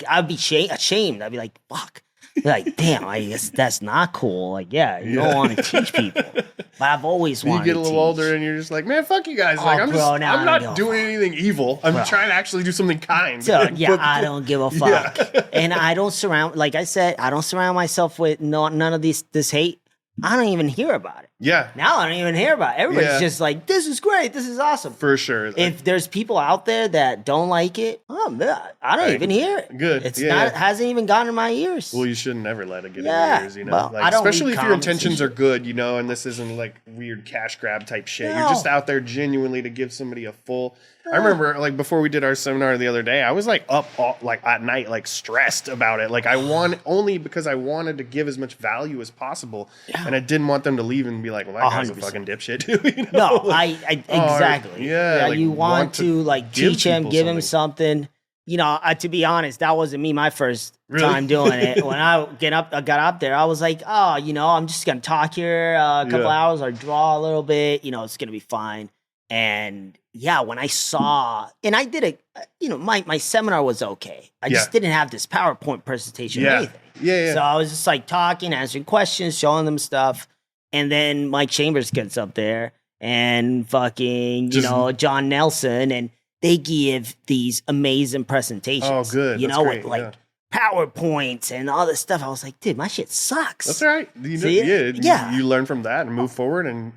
I'd be ashamed. I'd be like, fuck. Damn, I guess that's not cool. You don't want to teach people. But I've always wanted to. You get a little older and you're just like, man, fuck you guys. I'm not doing anything evil. I'm trying to actually do something kind. So, I don't give a fuck. Yeah. And I don't surround, like I said, I don't surround myself with none of this hate. I don't even hear about it. Yeah. Now I don't even hear about it. Everybody's just like, this is great. This is awesome. For sure. If there's people out there that don't like it, I don't even hear it. Good. It's not. It hasn't even gotten in my ears. Well, you shouldn't ever let it get in your ears, Well, I don't especially if your intentions are good, and this isn't weird cash grab type shit. No. You're just out there genuinely to give somebody a full. I remember before we did our seminar the other day, I was up all, at night stressed about it. Only because I wanted to give as much value as possible, and I didn't want them to leave and be like, well, that guy's a fucking dipshit too. No, exactly. You want to teach him, give him something. To be honest, that wasn't me my first time doing it. When I got up there, I was like, I'm just gonna talk here a couple hours or draw a little bit. It's gonna be fine. And when I saw, and I did it, my seminar was okay. I just didn't have this PowerPoint presentation or anything. Yeah. So I was just talking, answering questions, showing them stuff. And then Mike Chambers gets up there and fucking, John Nelson, and they give these amazing presentations. Oh, good. That's great. With PowerPoints and all this stuff. I was like, dude, my shit sucks. That's right. You learn from that and move forward and,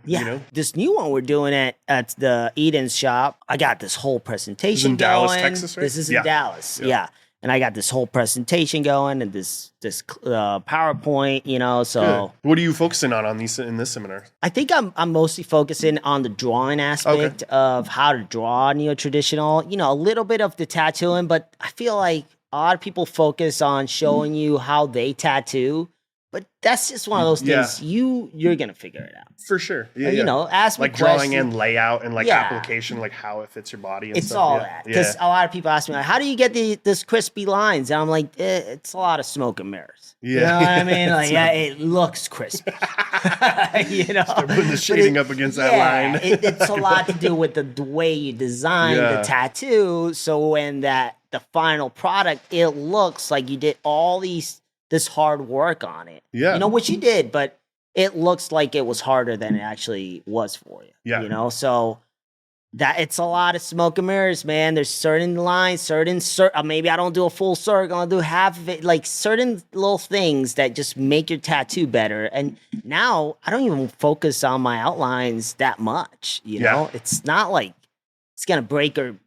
This new one we're doing at the Eden's shop, I got this whole presentation going. Dallas, Texas, right? This is in Dallas. Yeah. And I got this whole presentation going and this PowerPoint, so. Good. What are you focusing on in this seminar? I think I'm mostly focusing on the drawing aspect of how to draw neo-traditional, a little bit of the tattooing, but I feel like a lot of people focus on showing you how they tattoo, but that's just one of those things you're gonna figure it out for sure. Ask me drawing and layout and application, how it fits your body. And it's stuff. all that because a lot of people ask me how do you get this crispy lines, and I'm like, it's a lot of smoke and mirrors. Yeah, you know what I mean? It looks crispy. Start putting the shading up against that line. It's a lot to do with the way you design the tattoo. So when the final product, it looks like you did all this hard work on it. Yeah. Which you did, but it looks like it was harder than it actually was for you. Yeah. So that it's a lot of smoke and mirrors, man. There's certain lines, maybe I don't do a full circle, I'll do half of it, certain little things that just make your tattoo better. And now I don't even focus on my outlines that much, It's not like it's going to break or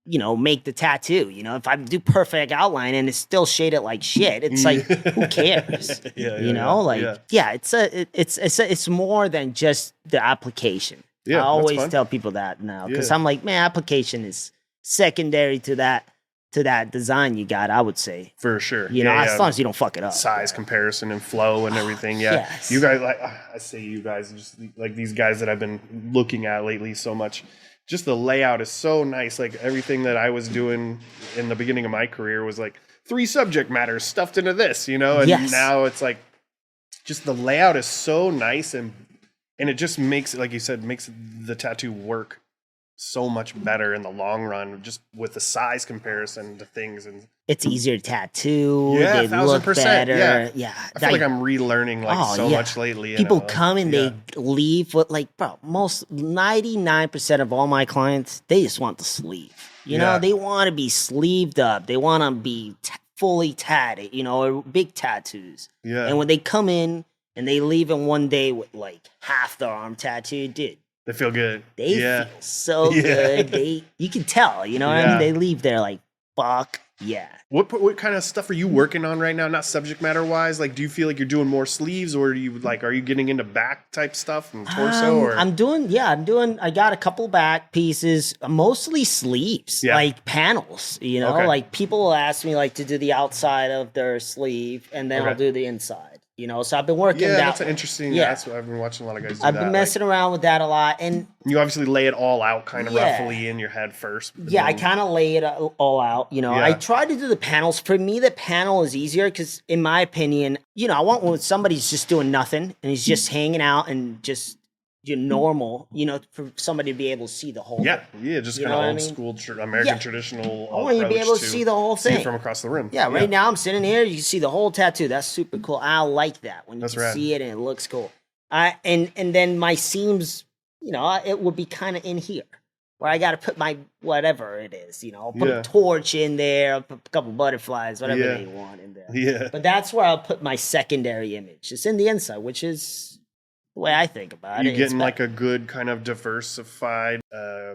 make the tattoo. If I do perfect outline and it's still shaded like shit, it's who cares? It's more than just the application. I always tell people that now because I'm like, man, application is secondary to that design you got. I would say for sure. As long as you don't fuck it up. Size comparison and flow and everything. Yeah, yes. You guys I say you guys just these guys that I've been looking at lately so much. Just the layout is so nice. Everything that I was doing in the beginning of my career was 3 subject matters stuffed into this, and now it's just the layout is so nice and it just makes it, like you said, makes the tattoo work so much better in the long run, just with the size comparison to things. And it's easier to tattoo. Yeah, 1,000%. Yeah. I feel like I'm relearning much lately. People come and they leave with most 99% of all my clients, they just want the sleeve. They want to be sleeved up. They want to be fully tatted, or big tattoos. Yeah. And when they come in and they leave in one day with half their arm tattooed, dude. They feel good. They feel so good. You can tell, what I mean? They leave there fuck yeah. What kind of stuff are you working on right now? Not subject matter wise. Do you feel like you're doing more sleeves, or are you getting into back type stuff and torso? Or I'm doing. I got a couple back pieces, mostly sleeves, panels. People will ask me to do the outside of their sleeve, and then I'll do the inside. You know, so I've been working Yeah, that. that's an interesting. Yeah. That's what I've been watching a lot of guys do. I've been messing around with that a lot, and you obviously lay it all out kind of Yeah. roughly in your head first. yeah, I kind of lay it all out. You know, I Yeah. try to do the panels. For me, the panel is easier because, in my opinion, you know, I want when somebody's just doing nothing and he's just hanging out and just normal. You know, for somebody to be able to see the whole. Yeah, thing. yeah, just You kind know of what I old mean? school American Yeah. traditional. I want you to be able to see the whole See thing it from across the room. Yeah, right now I'm sitting here. You can see the whole tattoo. That's super cool. I like that when you That's can rad. see it and it looks cool. And then my seams, you know, it would be kind of in here where I got to put my whatever it is. You know, put a torch in there, put a couple butterflies, whatever they want in there. Yeah. But that's where I'll put my secondary image. It's in the inside, which is the way I think about You it. getting like a good kind of diversified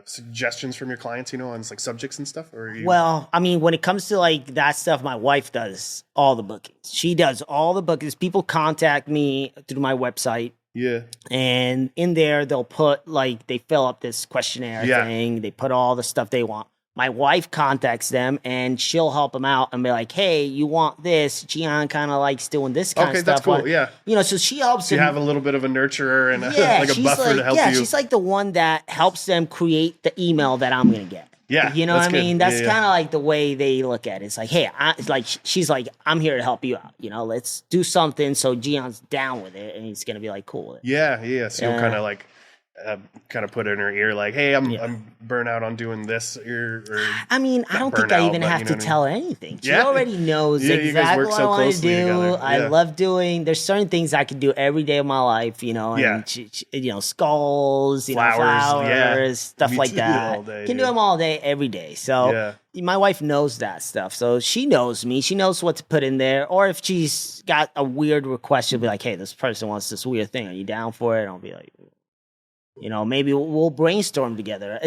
suggestions from your clients, you know, on like subjects and stuff? Or Well, I mean, when it comes to like that stuff, my wife does all the bookings. She does all the bookings. People contact me through my website. Yeah. And in there, they'll put like, they fill up this questionnaire thing. They put all the stuff they want. My wife contacts them and she'll help them out and be like, hey, you want this? Gian kind of likes doing this kind of stuff. Okay, that's cool. Yeah. You know, so she helps You them. have a little bit of a nurturer and like a buffer to help you. Yeah, she's like the one that helps them create the email that I'm going to get. Yeah. You know what I mean? Good. That's kind of like the way they look at it. It's like, hey, it's like, she's like, I'm here to help you out. You know, let's do something. So Gian's down with it and he's going to be like, cool with it. Yeah. Yeah. So you'll kind of like, kind of put in her ear like, hey, I'm burnt out on doing this. I mean, I don't think I even have to tell her anything. She already knows exactly what I want to do. I love doing, there's certain things I can do every day of my life, you know, and you know, skulls, you flowers, stuff like that. Can do them all day, every day. So my wife knows that stuff. So she knows me. She knows what to put in there. Or if she's got a weird request, she'll be like, hey, this person wants this weird thing. Are you down for it? And I'll be like, you know, maybe we'll brainstorm together.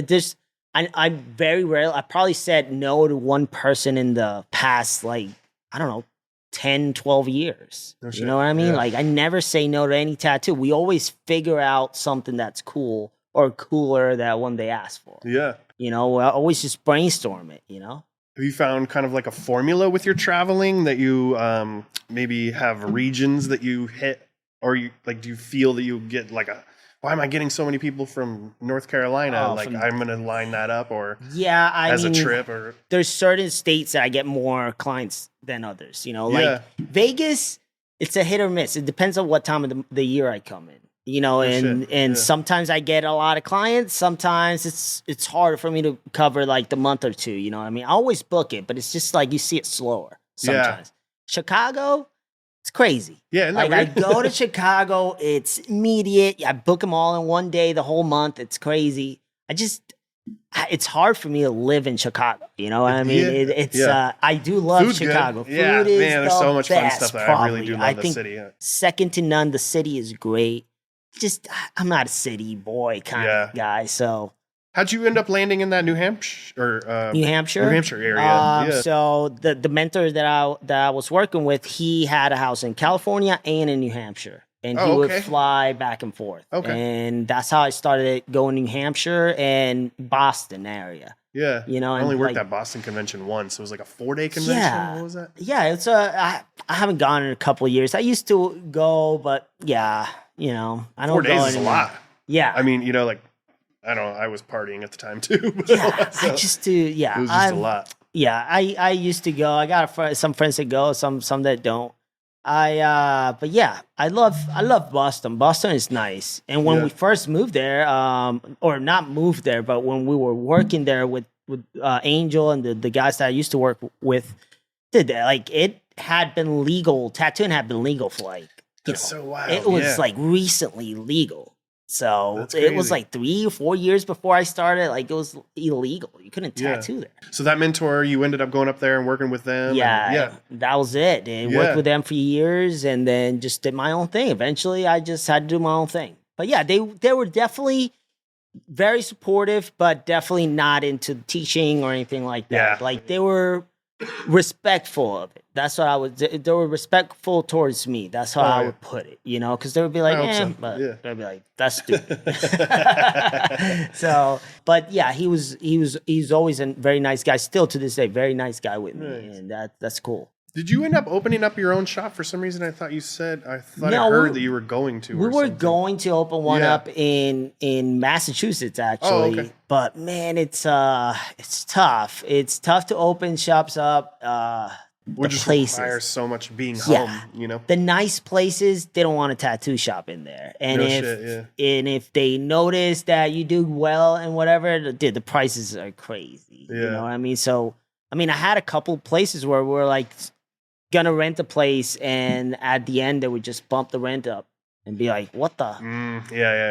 I very rarely, I probably said no to one person in the past, like, I don't know, 10, 12 years. You know what I mean? Yeah. Like, I never say no to any tattoo. We always figure out something that's cool or cooler than one they ask for. Yeah. You know, I always just brainstorm it, you know? Have you found kind of like a formula with your traveling that you maybe have regions that you hit? Or you like, do you feel that you get like why am I getting so many people from North Carolina? I'm going to line that up or I mean, a trip or there's certain states that I get more clients than others, you know, like Vegas, it's a hit or miss. It depends on what time of the year I come in, you know, and sometimes I get a lot of clients. Sometimes it's harder for me to cover like the month or two, you know what I mean? I always book it, but it's just like you see it slower sometimes. Chicago, it's crazy. Yeah, like I go to Chicago, it's immediate. I book them all in one day, the whole month. It's crazy. It's hard for me to live in Chicago. You know what I mean? I do love Food's Chicago. Good. Yeah, Food is man, there's so much best, fun stuff that probably. I really do love the city. Yeah. Second to none, the city is great. I'm not a city boy kind of guy, so. How'd you end up landing in that New Hampshire area? So the mentor that I was working with, he had a house in California and in New Hampshire, and he would fly back and forth. And that's how I started going to New Hampshire and Boston area. Yeah, you know, I only worked at Boston convention once. It was like a 4-day convention. Yeah, what was that? Yeah, it's I haven't gone in a couple of years. I used to go, but you know, I don't. 4 days is a lot. Yeah, I mean, you know, like. I don't know. I was partying at the time too. I just do. Yeah, it was just a lot. Yeah, I used to go. I got some friends that go, some that don't. But yeah, I love Boston. Boston is nice. And when we first moved there, or not moved there, but when we were working there with Angel and the guys that I used to work with, it had been legal. Tattooing had been legal for that's so wild. It was like recently legal. So it was like 3 or 4 years before I started. Like it was illegal. You couldn't tattoo there. So that mentor, you ended up going up there and working with them. Yeah, that was it. And worked with them for years, and then just did my own thing. Eventually, I just had to do my own thing. But yeah, they were definitely very supportive, but definitely not into teaching or anything like that. Yeah. Like they were respectful of it. That's what I would. They were respectful towards me. That's how I would put it. You know, because they would be like, but they'd be like, that's stupid. So, but yeah, he's always a very nice guy. Still to this day, very nice guy with me, and that's cool. Did you end up opening up your own shop for some reason? I thought I No, heard that you were going to. We or were something. going to open one up in Massachusetts, actually. Oh, okay. But man, it's tough. It's tough to open shops up. Which just requires so much being home, you know. The nice places, they don't want a tattoo shop in there. And if they notice that you do well and whatever, dude, the prices are crazy. Yeah. You know what I mean? So I had a couple places where we're like gonna rent a place, and at the end they would just bump the rent up and be like, what the?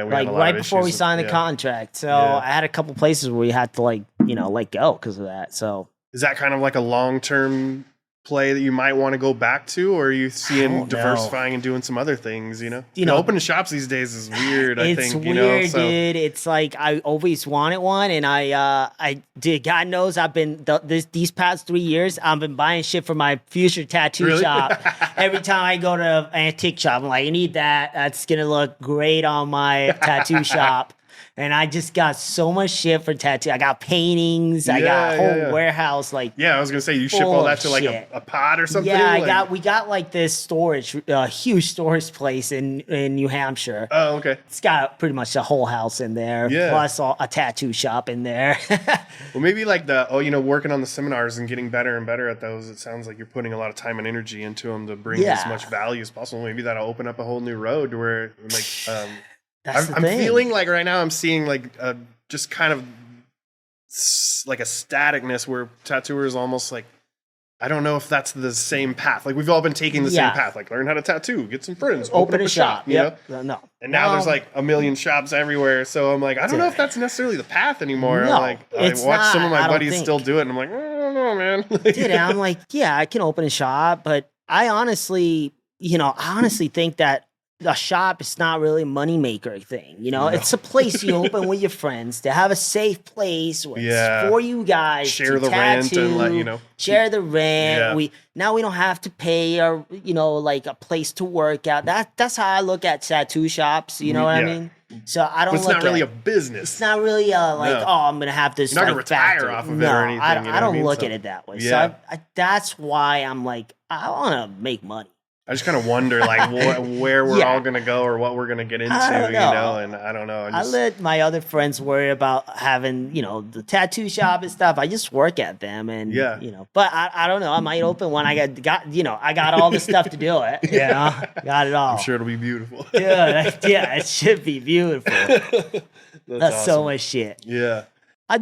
Like right before we signed the contract. So I had a couple places where we had to let go because of that. So is that kind of like a long-term play that you might want to go back to, or are you seeing diversifying and doing some other things? You know, opening shops these days is weird. I think it's weird, dude. It's like I always wanted one, and I did. God knows I've been these past 3 years. I've been buying shit for my future tattoo shop. Every time I go to an antique shop, I'm like, I need that. That's gonna look great on my tattoo shop. And I just got so much shit for tattoo. I got paintings. I got a whole warehouse. I was gonna say you ship all that to like a pod or something. Yeah, we got like this storage, huge storage place in New Hampshire. Oh, okay. It's got pretty much a whole house in there, plus a tattoo shop in there. Well, maybe like working on the seminars and getting better and better at those. It sounds like you're putting a lot of time and energy into them to bring as much value as possible. Maybe that'll open up a whole new road where I'm feeling like right now I'm seeing like just kind of like a staticness where tattooers almost like, I don't know if that's the same path. Like we've all been taking the same path, like learn how to tattoo, get some friends, open up a shop, you know? No. And now there's like a million shops everywhere. So I'm like, I don't know if that's necessarily the path anymore. No, I watch some of my buddies still do it and I'm like, I don't know, man. Dude, I'm like, I can open a shop, but I honestly think that a shop is not really a moneymaker thing. It's a place you open with your friends to have a safe place where it's for you guys share to the tattoo, rent and share the rent. Yeah. We don't have to pay or like a place to work out. That's how I look at tattoo shops. You know what I mean? So I don't. But it's not really a business. It's not really I'm gonna have this. You're not gonna retire off of it or anything. I don't look at it that way. Yeah. So that's why I'm like, I want to make money. I just kind of wonder, like, where we're all going to go or what we're going to get into, and I don't know. I let my other friends worry about having, the tattoo shop and stuff. I just work at them and, but I don't know. I might open one. I got all the stuff to do it. Got it all. I'm sure it'll be beautiful. It should be beautiful. That's awesome. So much shit. Yeah. I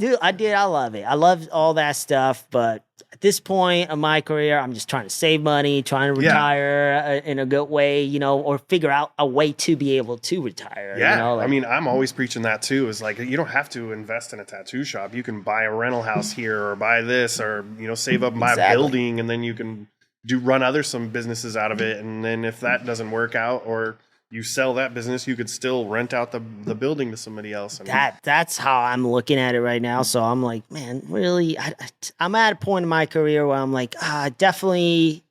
love it. I love all that stuff, but at this point in my career, I'm just trying to save money, trying to retire in a good way, or figure out a way to be able to retire. Yeah. I'm always preaching that too. Is like, you don't have to invest in a tattoo shop. You can buy a rental house here or buy this or, save up and buy a building, and then you can run some businesses out of it. And then if that doesn't work out or you sell that business, you could still rent out the building to somebody else. That's how I'm looking at it right now. So I'm like, man, really, I'm at a point in my career where I'm like, definitely,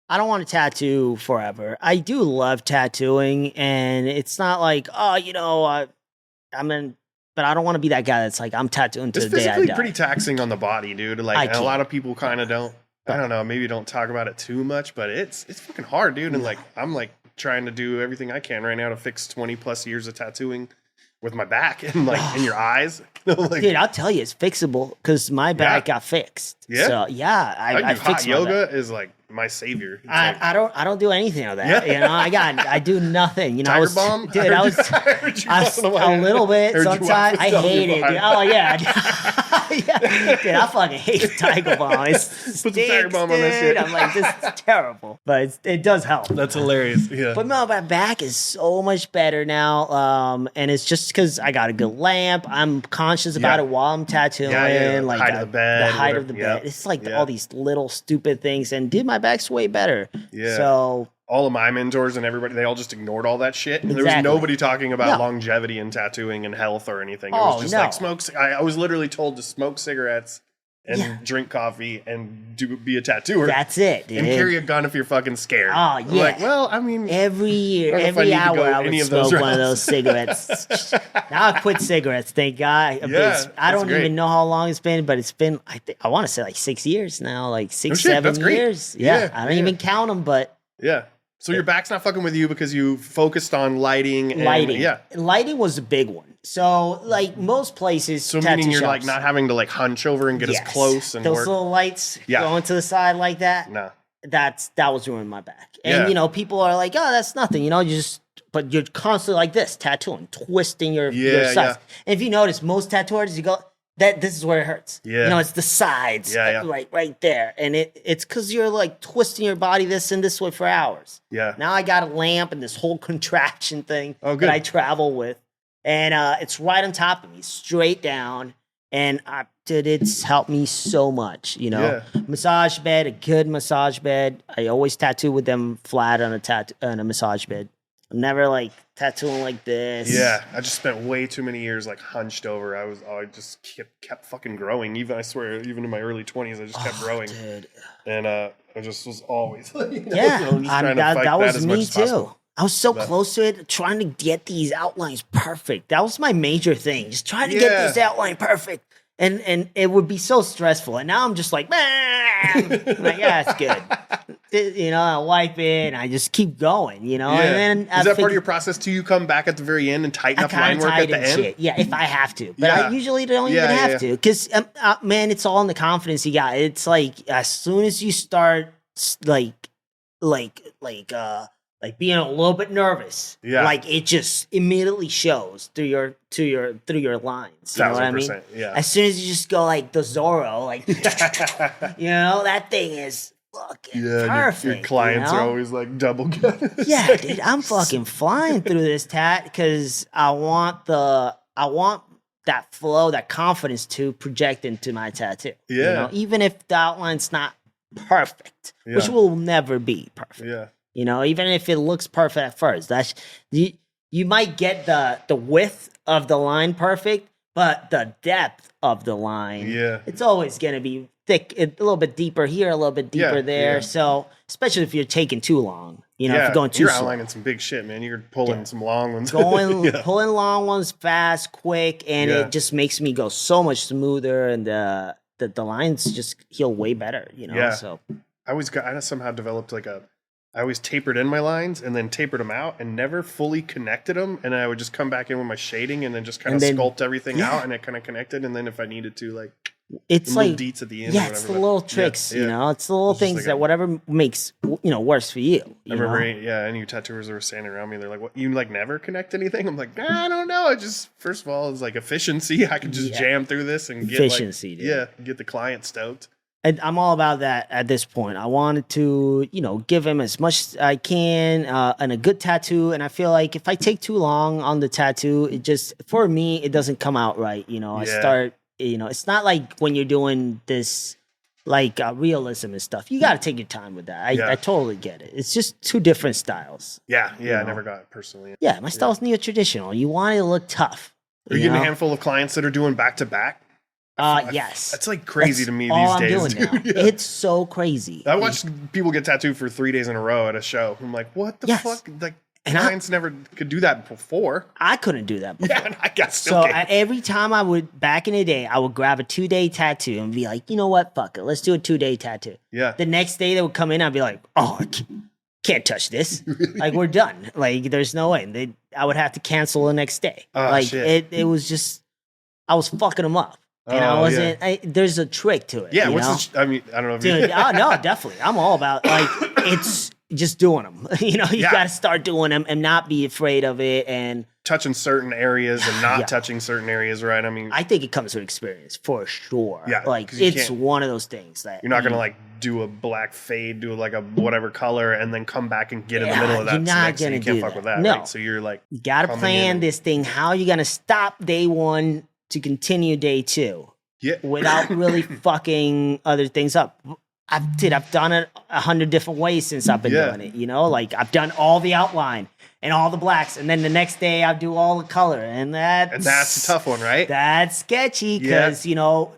I don't want to tattoo forever. I do love tattooing, and it's not like, but I don't want to be that guy that's like, I'm tattooing to the day I die. It's physically pretty taxing on the body, dude. Like, and a lot of people kind of don't. I don't know. Maybe don't talk about it too much, but it's fucking hard, dude. And like, I'm like trying to do everything I can right now to fix 20 plus years of tattooing with my back and like in your eyes. Dude, I'll tell you, it's fixable because my back got fixed. Yeah. So I hot yoga is like my savior. I don't do anything of that. I do nothing. Tiger bomb? Dude, I was a little bit sometimes. I hate it. Dude. Oh yeah. Dude, I fucking hate Tiger bomb. It stinks, put the Tiger bomb on that shit. I'm like, this is terrible, but it does help. That's hilarious. Yeah. But no, my back is so much better now, and it's just because I got a good lamp. I'm conscious about it while I'm tattooing. Like height of the bed. The height of the bed. It's like all these little stupid things, and dude, my back's way better. Yeah. So all of my mentors and everybody, they all just ignored all that shit. There was nobody talking about longevity and tattooing and health or anything. It was just like I was literally told to smoke cigarettes and drink coffee and be a tattooer. That's it, dude. And carry a gun if you're fucking scared. Oh, I'm yeah. like, well, I mean, every year, every hour, I would smoke one of those cigarettes. Now I quit cigarettes, thank God. I don't even know how long it's been, but it's been, I want to say like 6 years now, like 7 years. Yeah, I don't even count them, but. Yeah. So your back's not fucking with you because you focused on lighting. Lighting was a big one. So like most places, so meaning you're shops, like not having to like hunch over and get as close and those work. Little lights going to the side like that. No, that was ruining my back. And you know, people are like, oh, that's nothing. You know, but you're constantly like this, tattooing, twisting your sides. Yeah. And if you notice, most tattoo artists, you go, this is where it hurts. Yeah. You know, it's the sides. Right there. And it's because you're like twisting your body this and this way for hours. Yeah. Now I got a lamp and this whole contraption thing that I travel with. And it's right on top of me, straight down. And it's helped me so much, you know. Yeah. Massage bed, a good massage bed. I always tattoo with them flat on a massage bed. I'm never like tattooing like this. Yeah, I just spent way too many years like hunched over. I just kept fucking growing. Even in my early 20s, I just kept growing. Dude. And I just was always that was me too. I was so close to it, trying to get these outlines perfect. That was my major thing, just trying to get this outline perfect. And it would be so stressful. And now I'm just like, I'm like, yeah, it's good. You know, I wipe it and I just keep going, you know. Yeah. And then is that part of your process too? You come back at the very end and tighten up line work at the end? Shit. Yeah, if I have to. But I usually don't even have to. Because, man, it's all in the confidence you got. It's like as soon as you start like being a little bit nervous, like it just immediately shows through your lines. You know what I mean? Yeah. As soon as you just go like the Zorro, like you know, that thing is fucking perfect. Your clients are always like double gun. Yeah, dude, I'm fucking flying through this tat because I want that flow, that confidence to project into my tattoo. Yeah, you know? Even if the outline's not perfect, which will never be perfect. Yeah. You know, even if it looks perfect at first, you might get the width of the line perfect, but the depth of the line, it's always going to be thick, a little bit deeper here, a little bit deeper there. Yeah. So, especially if you're taking too long, you know, if you're going too slow. You're outlining some big shit, man. You're pulling some long ones. Pulling long ones fast, quick, and it just makes me go so much smoother, and the lines just heal way better, you know. Yeah. So I somehow developed I always tapered in my lines and then tapered them out and never fully connected them. And I would just come back in with my shading and then just kind of sculpt everything out, and it kind of connected. And then if I needed to, it's like deets at the end. Yeah, it's the little tricks, you know. It's the little things that whatever makes worse for you. I remember, any tattooers that were standing around me, they're like, "What? You never connect anything?" I'm like, I don't know. I just first of all, it's like efficiency. I can just jam through this and get efficiency. Get the client stoked. And I'm all about that at this point. I wanted to, give him as much as I can and a good tattoo. And I feel like if I take too long on the tattoo, for me, it doesn't come out right. I start, it's not like when you're doing this, realism and stuff. You got to take your time with that. I totally get it. It's just two different styles. Yeah. I never got it personally. Yeah, my style's neo-traditional. You want it to look tough. Are you getting a handful of clients that are doing back-to-back? Yes. That's crazy to me these days. It's so crazy. I watch people get tattooed for 3 days in a row at a show. I'm like, what the fuck? Clients never could do that before. I couldn't do that before. Yeah, I guess so. Every time back in the day, I would grab a 2-day tattoo and be like, you know what? Fuck it. Let's do a 2-day tattoo. Yeah. The next day they would come in, I'd be like, oh, I can't touch this. We're done. There's no way. I would have to cancel the next day. Shit. It was just, I was fucking them up. And I wasn't. There's a trick to it. Yeah, I don't know. Dude, no, definitely. I'm all about it's just doing them. You got to start doing them and not be afraid of it and touching certain areas and not touching certain areas. Right? I mean, I think it comes with experience for sure. Yeah, it's one of those things that you're not gonna do a black fade, do a whatever color, and then come back and get in the middle of that. You're not gonna do that. You can't fuck with that. No. Right? So you're you got to plan this thing. How are you gonna stop day one to continue day two without really fucking other things up? I've done it 100 different ways since I've been doing it. You know, like I've done all the outline and all the blacks, and then the next day I do all the color, and that's a tough one, right? That's sketchy because you know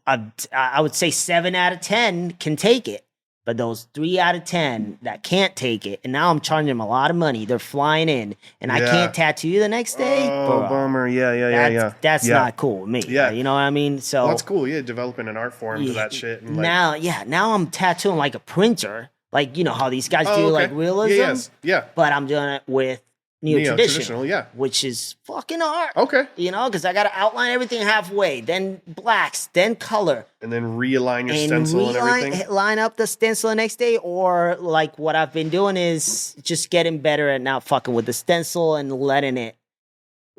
I would say 7 out of 10 can take it, but those 3 out of 10 that can't take it, and now I'm charging them a lot of money. They're flying in, and I can't tattoo you the next day. Oh, bro. bummer. Yeah. That's not cool with me. Yeah, you know what I mean. So that's cool. Yeah, developing an art form to that shit. And now I'm tattooing like a printer. Like, you know how these guys do like realism? Yeah. But I'm doing it with neo-traditional, yeah. which is fucking hard. Okay. You know, because I got to outline everything halfway, then blacks, then color. And then realign your stencil and everything. Line up the stencil the next day, or like what I've been doing is just getting better at not fucking with the stencil and letting it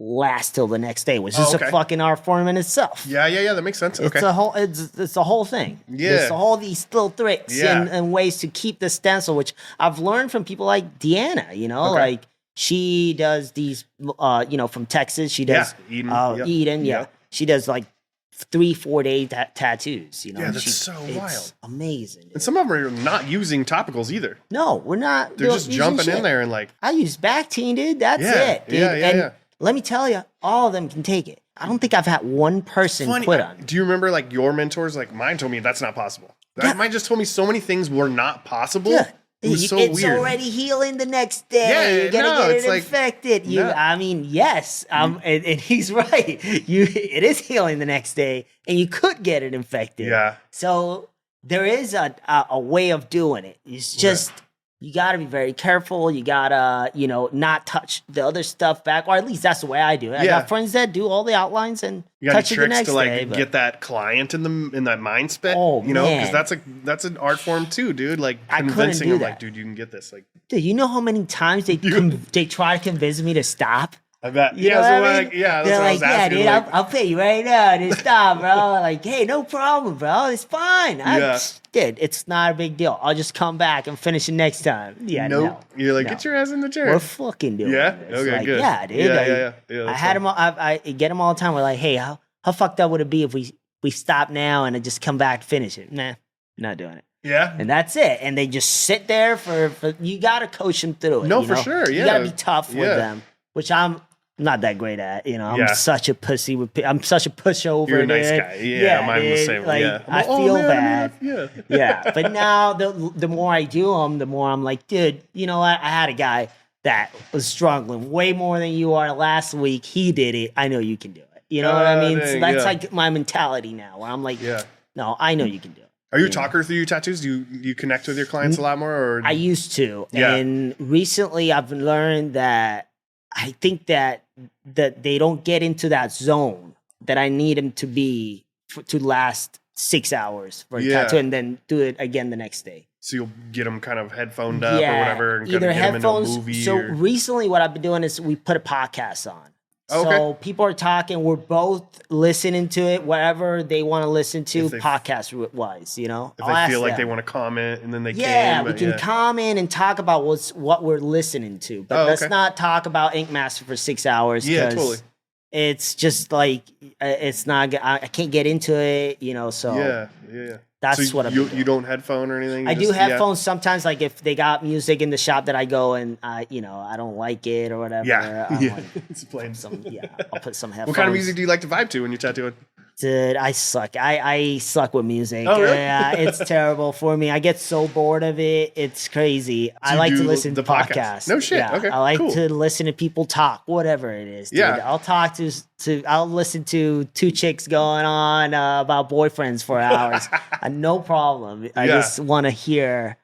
last till the next day, which is a fucking art form in itself. Yeah, that makes sense. It's a whole it's a whole thing. Yeah. There's all these little tricks and ways to keep the stencil, which I've learned from people like Deanna, you know, like she does these you know, from Texas. She does Eden, She does like 3-4 day tattoos, you know. Yeah, that's so wild. Amazing. And some of them are not using topicals either. No, we're not. They're just jumping in there and like I use Bactine, dude. That's it, dude. Yeah. Let me tell you, all of them can take it. I don't think I've had one person quit on it. Do you remember like your mentors? Like mine told me that's not possible. Mine just told me so many things were not possible. Yeah. It was so weird. It's already healing the next day. Yeah, you're gonna get it infected. I mean, yes. And he's right. It is healing the next day, and you could get it infected. Yeah. So there is a way of doing it. It's just you got to be very careful. You gotta, you know, not touch the other stuff back, or at least that's the way I do it. I got friends that do all the outlines and you got touch it the next to like day, get that client in that mind spit. Oh, you know, because that's an art form too, dude. Like convincing them, like, dude, you can get this. Like, dude, you know how many times they try to convince me to stop? I bet. You know what I mean? That's They're what I was asking. Dude, I'll pay you right now to stop, bro. Like, hey, no problem, bro. It's fine. Dude, it's not a big deal. I'll just come back and finish it next time. Yeah, nope. You're like, get your ass in the chair. We're fucking doing this. Okay, like, good. Yeah, dude. Yeah, I had them. I get them all the time. We're like, hey, how fucked up would it be if we stop now and I just come back and finish it? Nah, not doing it. Yeah. And that's it. And they just sit there for you got to coach them through it. No, for sure. Yeah. You got to be tough with them, which I'm not that great at, you know. I'm such a pussy I'm such a pushover. You're a nice guy. Yeah, mine was the same. Like, I feel bad. Yeah. But now the more I do them, the more I'm like, dude, you know what? I had a guy that was struggling way more than you are last week. He did it. I know you can do it. You know what I mean? So that's like my mentality now, where I'm like, no, I know you can do it. Are you a talker through your tattoos? Do you connect with your clients a lot more? Or I used to, and recently I've learned that I think that they don't get into that zone that I need them to be to last 6 hours for a tattoo, and then do it again the next day. So you'll get them kind of headphoned up or whatever, and either kind of get headphones. Them into a movie So recently, what I've been doing is we put a podcast on. So people are talking. We're both listening to it, whatever they want to listen to, podcast wise. You know, if they feel like they want to comment, and then they we can comment and talk about what we're listening to, but let's not talk about Ink Master for 6 hours. Yeah, totally. It's just like it's not. I can't get into it. You know, so yeah. That's so what you don't headphone or anything. I do headphones sometimes. Like if they got music in the shop that I go and I don't like it or whatever. Like, it's playing some. I'll put some headphones. What kind of music do you like to vibe to when you're tattooing? Dude, I suck. I suck with music. Oh, really? Yeah, it's terrible for me. I get so board of it. It's crazy. I like to listen to podcasts. No shit. Yeah, okay. I like to listen to people talk, whatever it is. Dude. Yeah. I'll listen to two chicks going on about boyfriends for hours. No problem. I just want to hear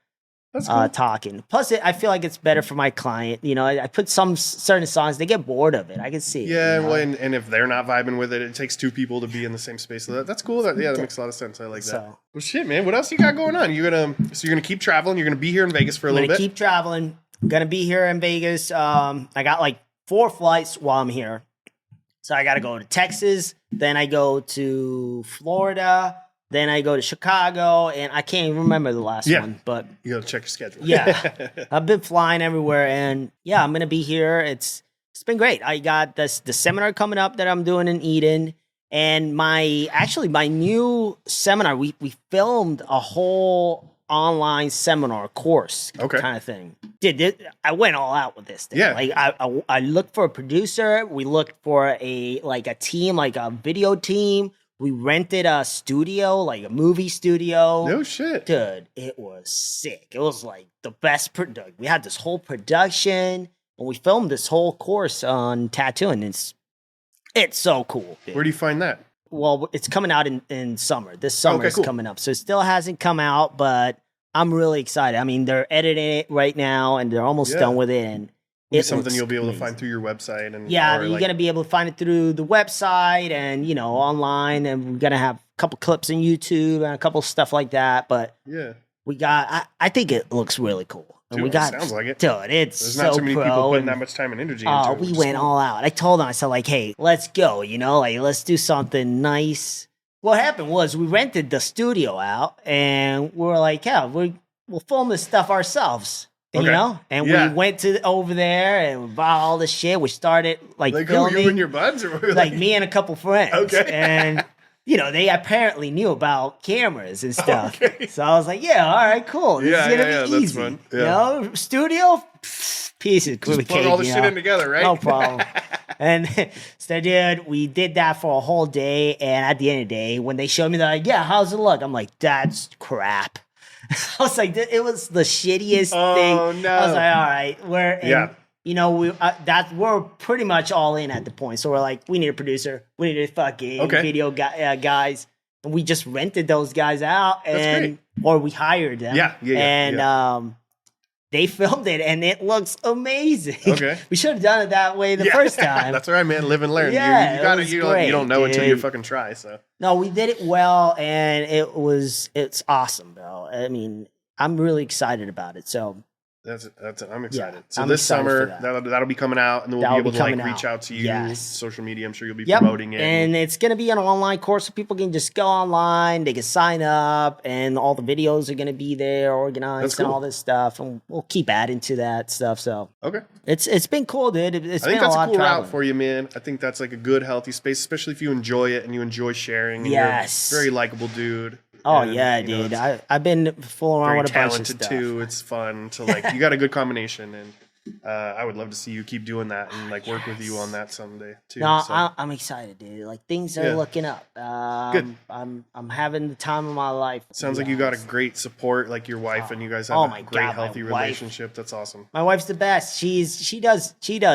talking. Plus, I feel like it's better for my client. You know, I put some certain songs, they get bored of it. I can see it. Yeah, you know? well, and if they're not vibing with it, it takes two people to be in the same space. So that's cool. That makes a lot of sense. I like that. Well, shit, man. What else you got going on? You're gonna keep traveling. You're gonna be here in Vegas for a little bit. Keep traveling. I'm gonna be here in Vegas. I got like 4 flights while I'm here. So I got to go to Texas, then I go to Florida, then I go to Chicago, and I can't even remember the last one. But you got to check your schedule. Yeah, I've been flying everywhere, and I'm gonna be here. It's been great. I got the seminar coming up that I'm doing in Eden, And my new seminar, we filmed a whole online seminar course kind of thing. I went all out with this thing. Yeah. Like I looked for a producer. We looked for a team, like a video team. We rented a studio, like a movie studio. No shit. Dude, it was sick. It was like the best production. We had this whole production and we filmed this whole course on tattooing. It's so cool, dude. Where do you find that? Well, it's coming out in summer. This summer is coming up. So it still hasn't come out, but I'm really excited. I mean, they're editing it right now and they're almost done with it. And it's something you'll be able to find through your website. And you're going to be able to find it through the website and, online. And we're going to have a couple clips on YouTube and a couple stuff like that. But I think it looks really cool. Dude, sounds like it. Dude, it's There's not too many people putting that much time and energy into it. We went all out. I told them, I said, like, hey, let's go, let's do something nice. What happened was we rented the studio out and we were like, yeah, we'll film this stuff ourselves. And we went over there and we bought all this shit. We started filming. Who, you and your buds? Or like me and a couple friends. Okay. And they apparently knew about cameras and stuff. Okay. So I was like, yeah, all right, cool. This is going to be easy. That's fun. Yeah. Studio, pieces. Just plug all the shit in together, right? No problem. And so, dude, we did that for a whole day. And at the end of the day, when they showed me, they're like, yeah, how's it look? I'm like, that's crap. I was like, it was the shittiest thing. Oh, no. I was like, all right. We're pretty much all in at the point. So we're like, we need a producer. We need a fucking video guys. And we just rented those guys out or we hired them. And they filmed it and it looks amazing. Okay. We should have done it that way the first time. That's right, man. Live and learn. Yeah, you don't know until you fucking try. So no, we did it well and it's awesome, bro. I mean, I'm really excited about it. So I'm excited. So this summer that'll be coming out, and then we'll be able to reach out to you. Social media, I'm sure you'll be promoting it. And it's gonna be an online course, so people can just go online, they can sign up, and all the videos are gonna be there, organized and all this stuff. And we'll keep adding to that stuff. So it's been cool, dude. I think that's a cool route for you, man. I think that's like a good, healthy space, especially if you enjoy it and you enjoy sharing. And you're a very likable dude. Oh, dude. I've been fooling around with a bunch of stuff. Talented, too. It's fun to, you got a good combination. And I would love to see you keep doing that and, work with you on that someday, too. No, so. I'm excited, dude. Things are looking up. Good. I'm having the time of my life. Sounds like you got a great support, your wife, and you guys have a great, healthy relationship. That's awesome. My wife's the best. She does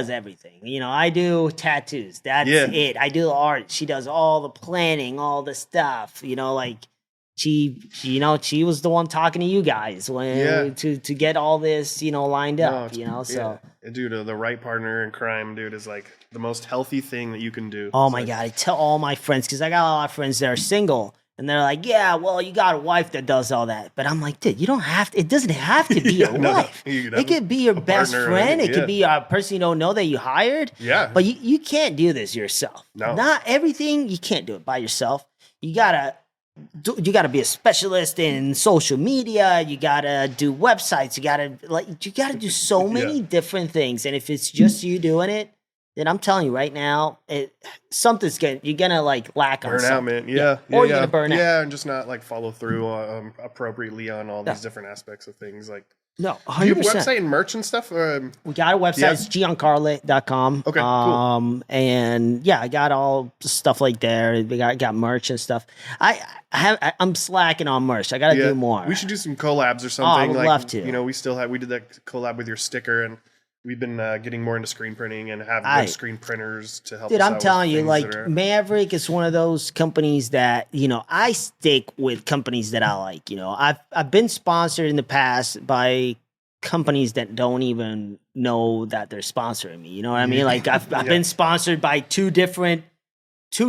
everything. I do tattoos. That's it. I do the art. She does all the planning, all the stuff, She was the one talking to you guys to get all this, lined up, so. Dude, the right partner in crime, dude, is the most healthy thing that you can do. Oh my God. I tell all my friends, cause I got a lot of friends that are single and they're like, yeah, well, you got a wife that does all that. But I'm like, dude, you don't have to, it doesn't have to be your wife. It could be your best friend. It could be a person you don't know that you hired. Yeah. But you can't do this yourself. No. Not everything. You can't do it by yourself. You gotta be a specialist in social media. You gotta do websites. You gotta do so many different things. And if it's just you doing it, then I'm telling you right now, you're gonna lack on burn out, man. Or you're gonna burn out. Yeah, and just not follow through appropriately on all these different aspects of things. No, 100%. Do you have a website and merch and stuff? We got a website. It's giankarle.com. Okay, cool. And I got all the stuff there. We got merch and stuff. I'm slacking on merch. I got to do more. We should do some collabs or something. I would love to. We did that collab with your sticker, and we've been getting more into screen printing and have good screen printers to help us out. Dude, I'm telling you, Maverick is one of those companies that, I stick with companies that I like. I've been sponsored in the past by companies that don't even know that they're sponsoring me. You know what I mean? I've been sponsored by two different how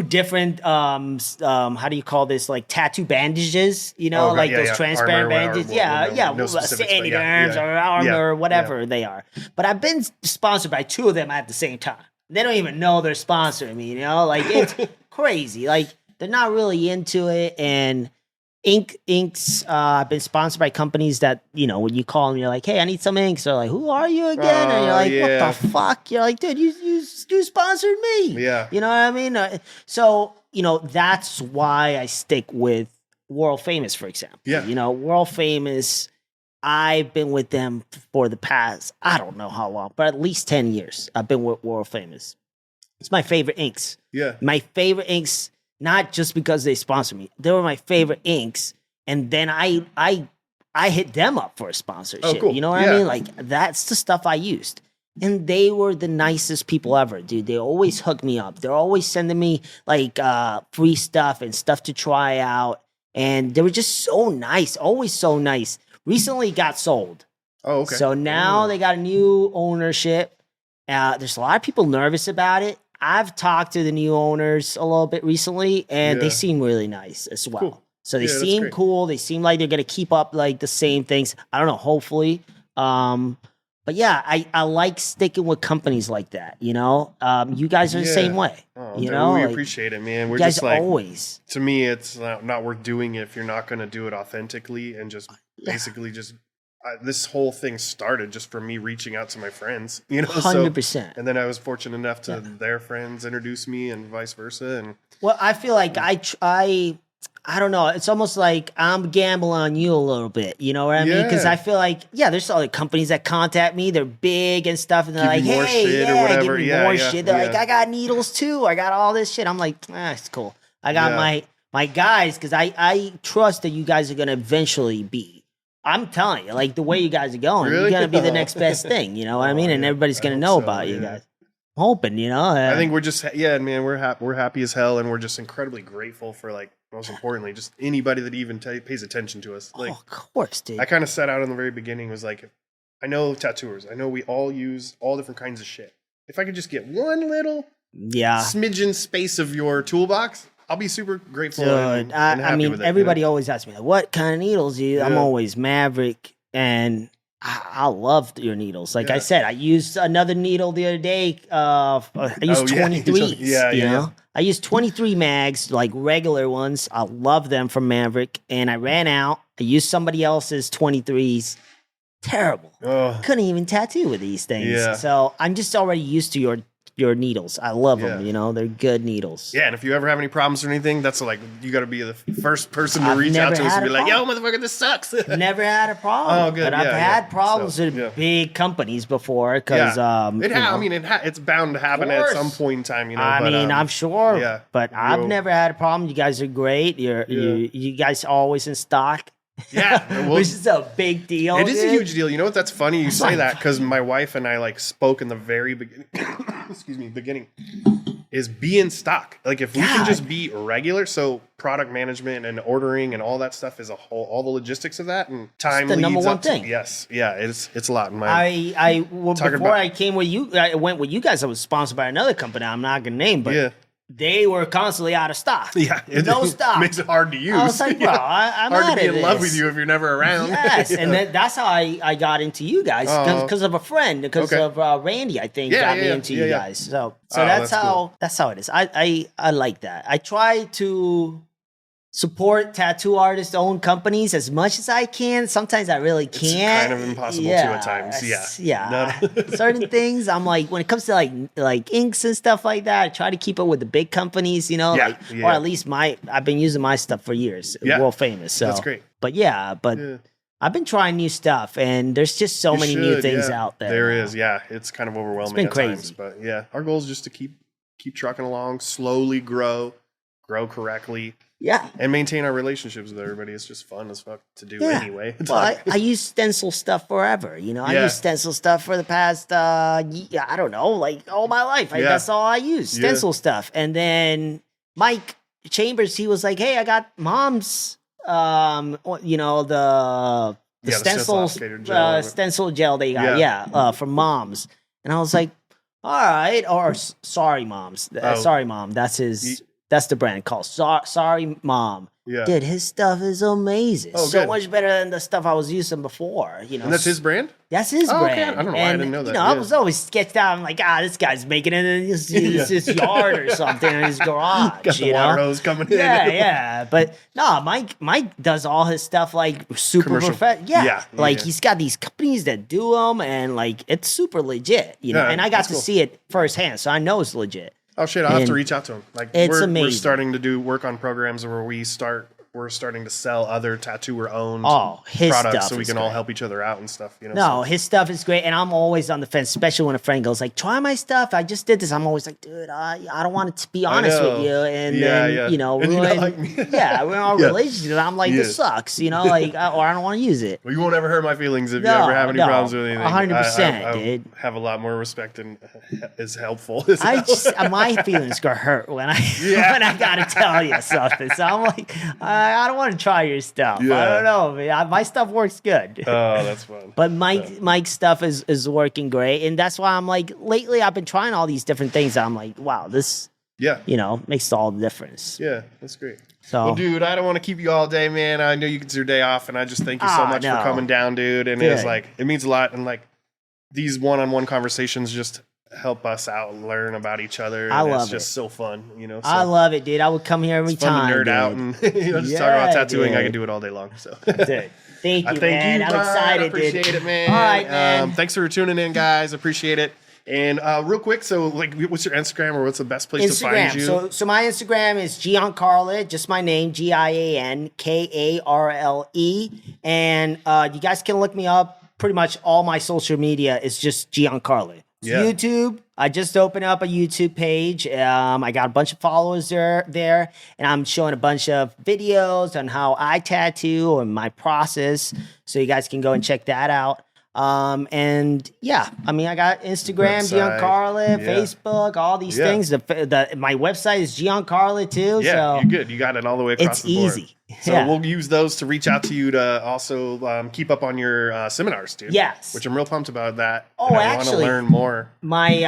do you call this, tattoo bandages, those transparent bandages, no sandy derms or armor or whatever they are. But I've been sponsored by two of them at the same time. They don't even know they're sponsoring me. It's crazy. They're not really into it, and inks. I've been sponsored by companies that, when you call them, you're like, hey, I need some inks. They're like, who are you again? And you're like, what the fuck? You're like, dude, you sponsored me. Yeah. You know what I mean? So, that's why I stick with World Famous, for example. Yeah. World Famous, I've been with them for the past, I don't know how long, but at least 10 years I've been with World Famous. It's my favorite inks. Yeah. My favorite inks, not just because they sponsor me. They were my favorite inks. And then I hit them up for a sponsorship. Oh, cool. You know what I mean? Like, that's the stuff I used. And they were the nicest people ever, dude. They always hook me up. They're always sending me like free stuff and stuff to try out. And they were just so nice, always so nice. Recently got sold. Oh, okay. So now they got a new ownership. There's a lot of people nervous about it. I've talked to the new owners a little bit recently, and they seem really nice as well. Cool. So they seem cool. They seem like they're going to keep up like the same things. I don't know, hopefully. But yeah, I like sticking with companies like that, you guys are the same way. Oh, we appreciate it, man. We're guys just like, always. To me, it's not worth doing if you're not going to do it authentically and just basically just this whole thing started just for me reaching out to my friends, 100%. And then I was fortunate enough to their friends introduce me and vice versa. And well, I feel like I don't know. It's almost like I'm gambling on you a little bit. You know what I mean? Because I feel like, there's other companies that contact me. They're big and stuff. And they're like, hey, give me more shit. They're like, I got needles too. I got all this shit. I'm like, it's cool. I got my guys, because I trust that you guys are going to eventually be. I'm telling you, like, the way you guys are going, you're going to be the next best thing. You know what I mean? And everybody's going to know about you guys. I'm hoping, I think we're just, man, we're happy as hell. And we're just incredibly grateful for, like, most importantly, just anybody that even pays attention to us. Like, of course, dude. I kind of set out in the very beginning, was like, I know tattooers. I know we all use all different kinds of shit. If I could just get one little smidgen space of your toolbox, I'll be super grateful. Dude, and happy I mean, with it, everybody always asks me, like, what kind of needles do you use? I'm always Maverick, and I love your needles. Like I said, I used another needle the other day. I used 23s. I used 23 mags, like regular ones. I love them from Maverick, and I ran out. I used somebody else's 23s. Terrible. Couldn't even tattoo with these things. Yeah. So I'm just already used to your needles. I love them, they're good needles. Yeah, and if you ever have any problems or anything, that's like, you got to be the first person to reach out to us and be like, yo, motherfucker, this sucks. Never had a problem. Oh, good. But I've had problems with big companies before, because it's bound to happen at some point in time, I'm sure, but I've never had a problem. You guys are great. You guys are always in stock. Yeah, which is a big deal. It is a huge deal. You know what? That's funny you say that, because my wife and I like spoke in the very beginning. beginning is be in stock. Like, if we can just be regular, so product management and ordering and all that stuff is a whole, all the logistics of that, and time the leads number one up thing. It's a lot. Before I came with you, I went with you guys. I was sponsored by another company. I'm not gonna name, but they were constantly out of stock. Yeah, no stock. Makes it hard to use. I was like, bro, I'm hard to be in love with you if you're never around. Yes, and that's how I got into you guys, because of a friend, because of Randy, I think, got me into you guys. So that's how it is. I like that. I try to support tattoo artists' own companies as much as I can. Sometimes I really can't. It's kind of impossible to at times. Certain things, I'm like, when it comes to like inks and stuff like that, I try to keep it with the big companies, or at least I've been using my stuff for years. World Famous. So that's great. But I've been trying new stuff, and there's just so many new things out there. There is, it's kind of overwhelming. It's been crazy. Times, but our goal is just to keep trucking along, slowly grow correctly. Yeah. And maintain our relationships with everybody. It's just fun as fuck to do anyway. I use stencil stuff forever. I use stencil stuff for the past, I don't know, like all my life. That's all I use, stencil stuff. And then Mike Chambers, he was like, hey, I got Mom's, the stencil gel they got, from Mom's. And I was like, all right. Or Sorry Mom's. Sorry Mom. That's the brand called Sorry Mom. Yeah. Dude, his stuff is amazing. Oh, so good. much better than the stuff I was using before. You know, And that's his brand? That's his Oh, okay. brand. I don't know why I didn't know that. You know, Yeah. I was always sketched out. I'm like, this guy's making it in his yard or something, in his garage. Got the water hose coming in. Yeah. But no, Mike does all his stuff like super perfect. Yeah. Like he's got these companies that do them, and like it's super legit. You know, and I got to see it firsthand, so I know it's legit. Oh shit! I'll have to reach out to him. Like it's amazing. We're starting to do work on programs where we're starting to sell other tattooer owned products, so we can all help each other out and stuff. You know. No, his stuff is great, and I'm always on the fence, especially when a friend goes like, "Try my stuff. I just did this." I'm always like, "Dude, I don't want to be honest with you," and then you know, and ruin, like me. we're in our relationship. I'm like, "This sucks," you know, like, or I don't want to use it. Well, you won't ever hurt my feelings if you ever have any problems with anything. 100%, dude. Have a lot more respect and is helpful. My feelings got hurt when I gotta tell you something. So I'm like, I don't want to try your stuff. I don't know, man. My stuff works good. Oh, that's fun. But Mike's stuff is working great, and that's why I'm like, lately I've been trying all these different things. I'm like, wow, this you know, makes all the difference. Yeah, that's great. So, well, dude, I don't want to keep you all day, man. I know it's your day off, and I just thank you so much for coming down, dude. And it's like, it means a lot, and like these one-on-one conversations just help us out and learn about each other. I love it's just so fun, you know. So I love it, dude. I would come here every time. Fun to nerd out and just talk about tattooing. I can do it all day long. So, dude, thank you, man. I'm excited, appreciate it, man. All right, man. Thanks for tuning in, guys. Appreciate it. And real quick, so like, what's your Instagram, or what's the best place to find you? So my Instagram is Gian Karle, just my name, GianKarle, and you guys can look me up. Pretty much all my social media is just Gian Karle. YouTube, I just opened up a YouTube page. I got a bunch of followers there, and I'm showing a bunch of videos on how I tattoo and my process, so you guys can go and check that out. And yeah, I mean, I got Instagram, Gian Karle, Facebook, all these things. My website is Gian Karle too. Yeah, so you're good. You got it all the way across the board. It's easy. So we'll use those to reach out to you to also keep up on your seminars, dude. Yes. Which I'm real pumped about that. Oh, I want to learn more. My,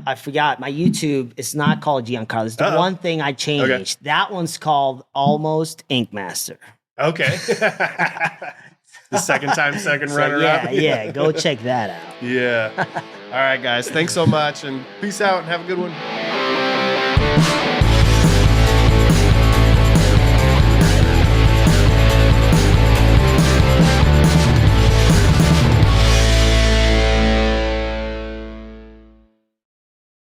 I forgot, my YouTube is not called Gian Karle. It's the one thing I changed. Okay. That one's called Almost Ink Master. Okay. The second runner up. Yeah, go check that out. Yeah. All right, guys. Thanks so much, and peace out, and have a good one.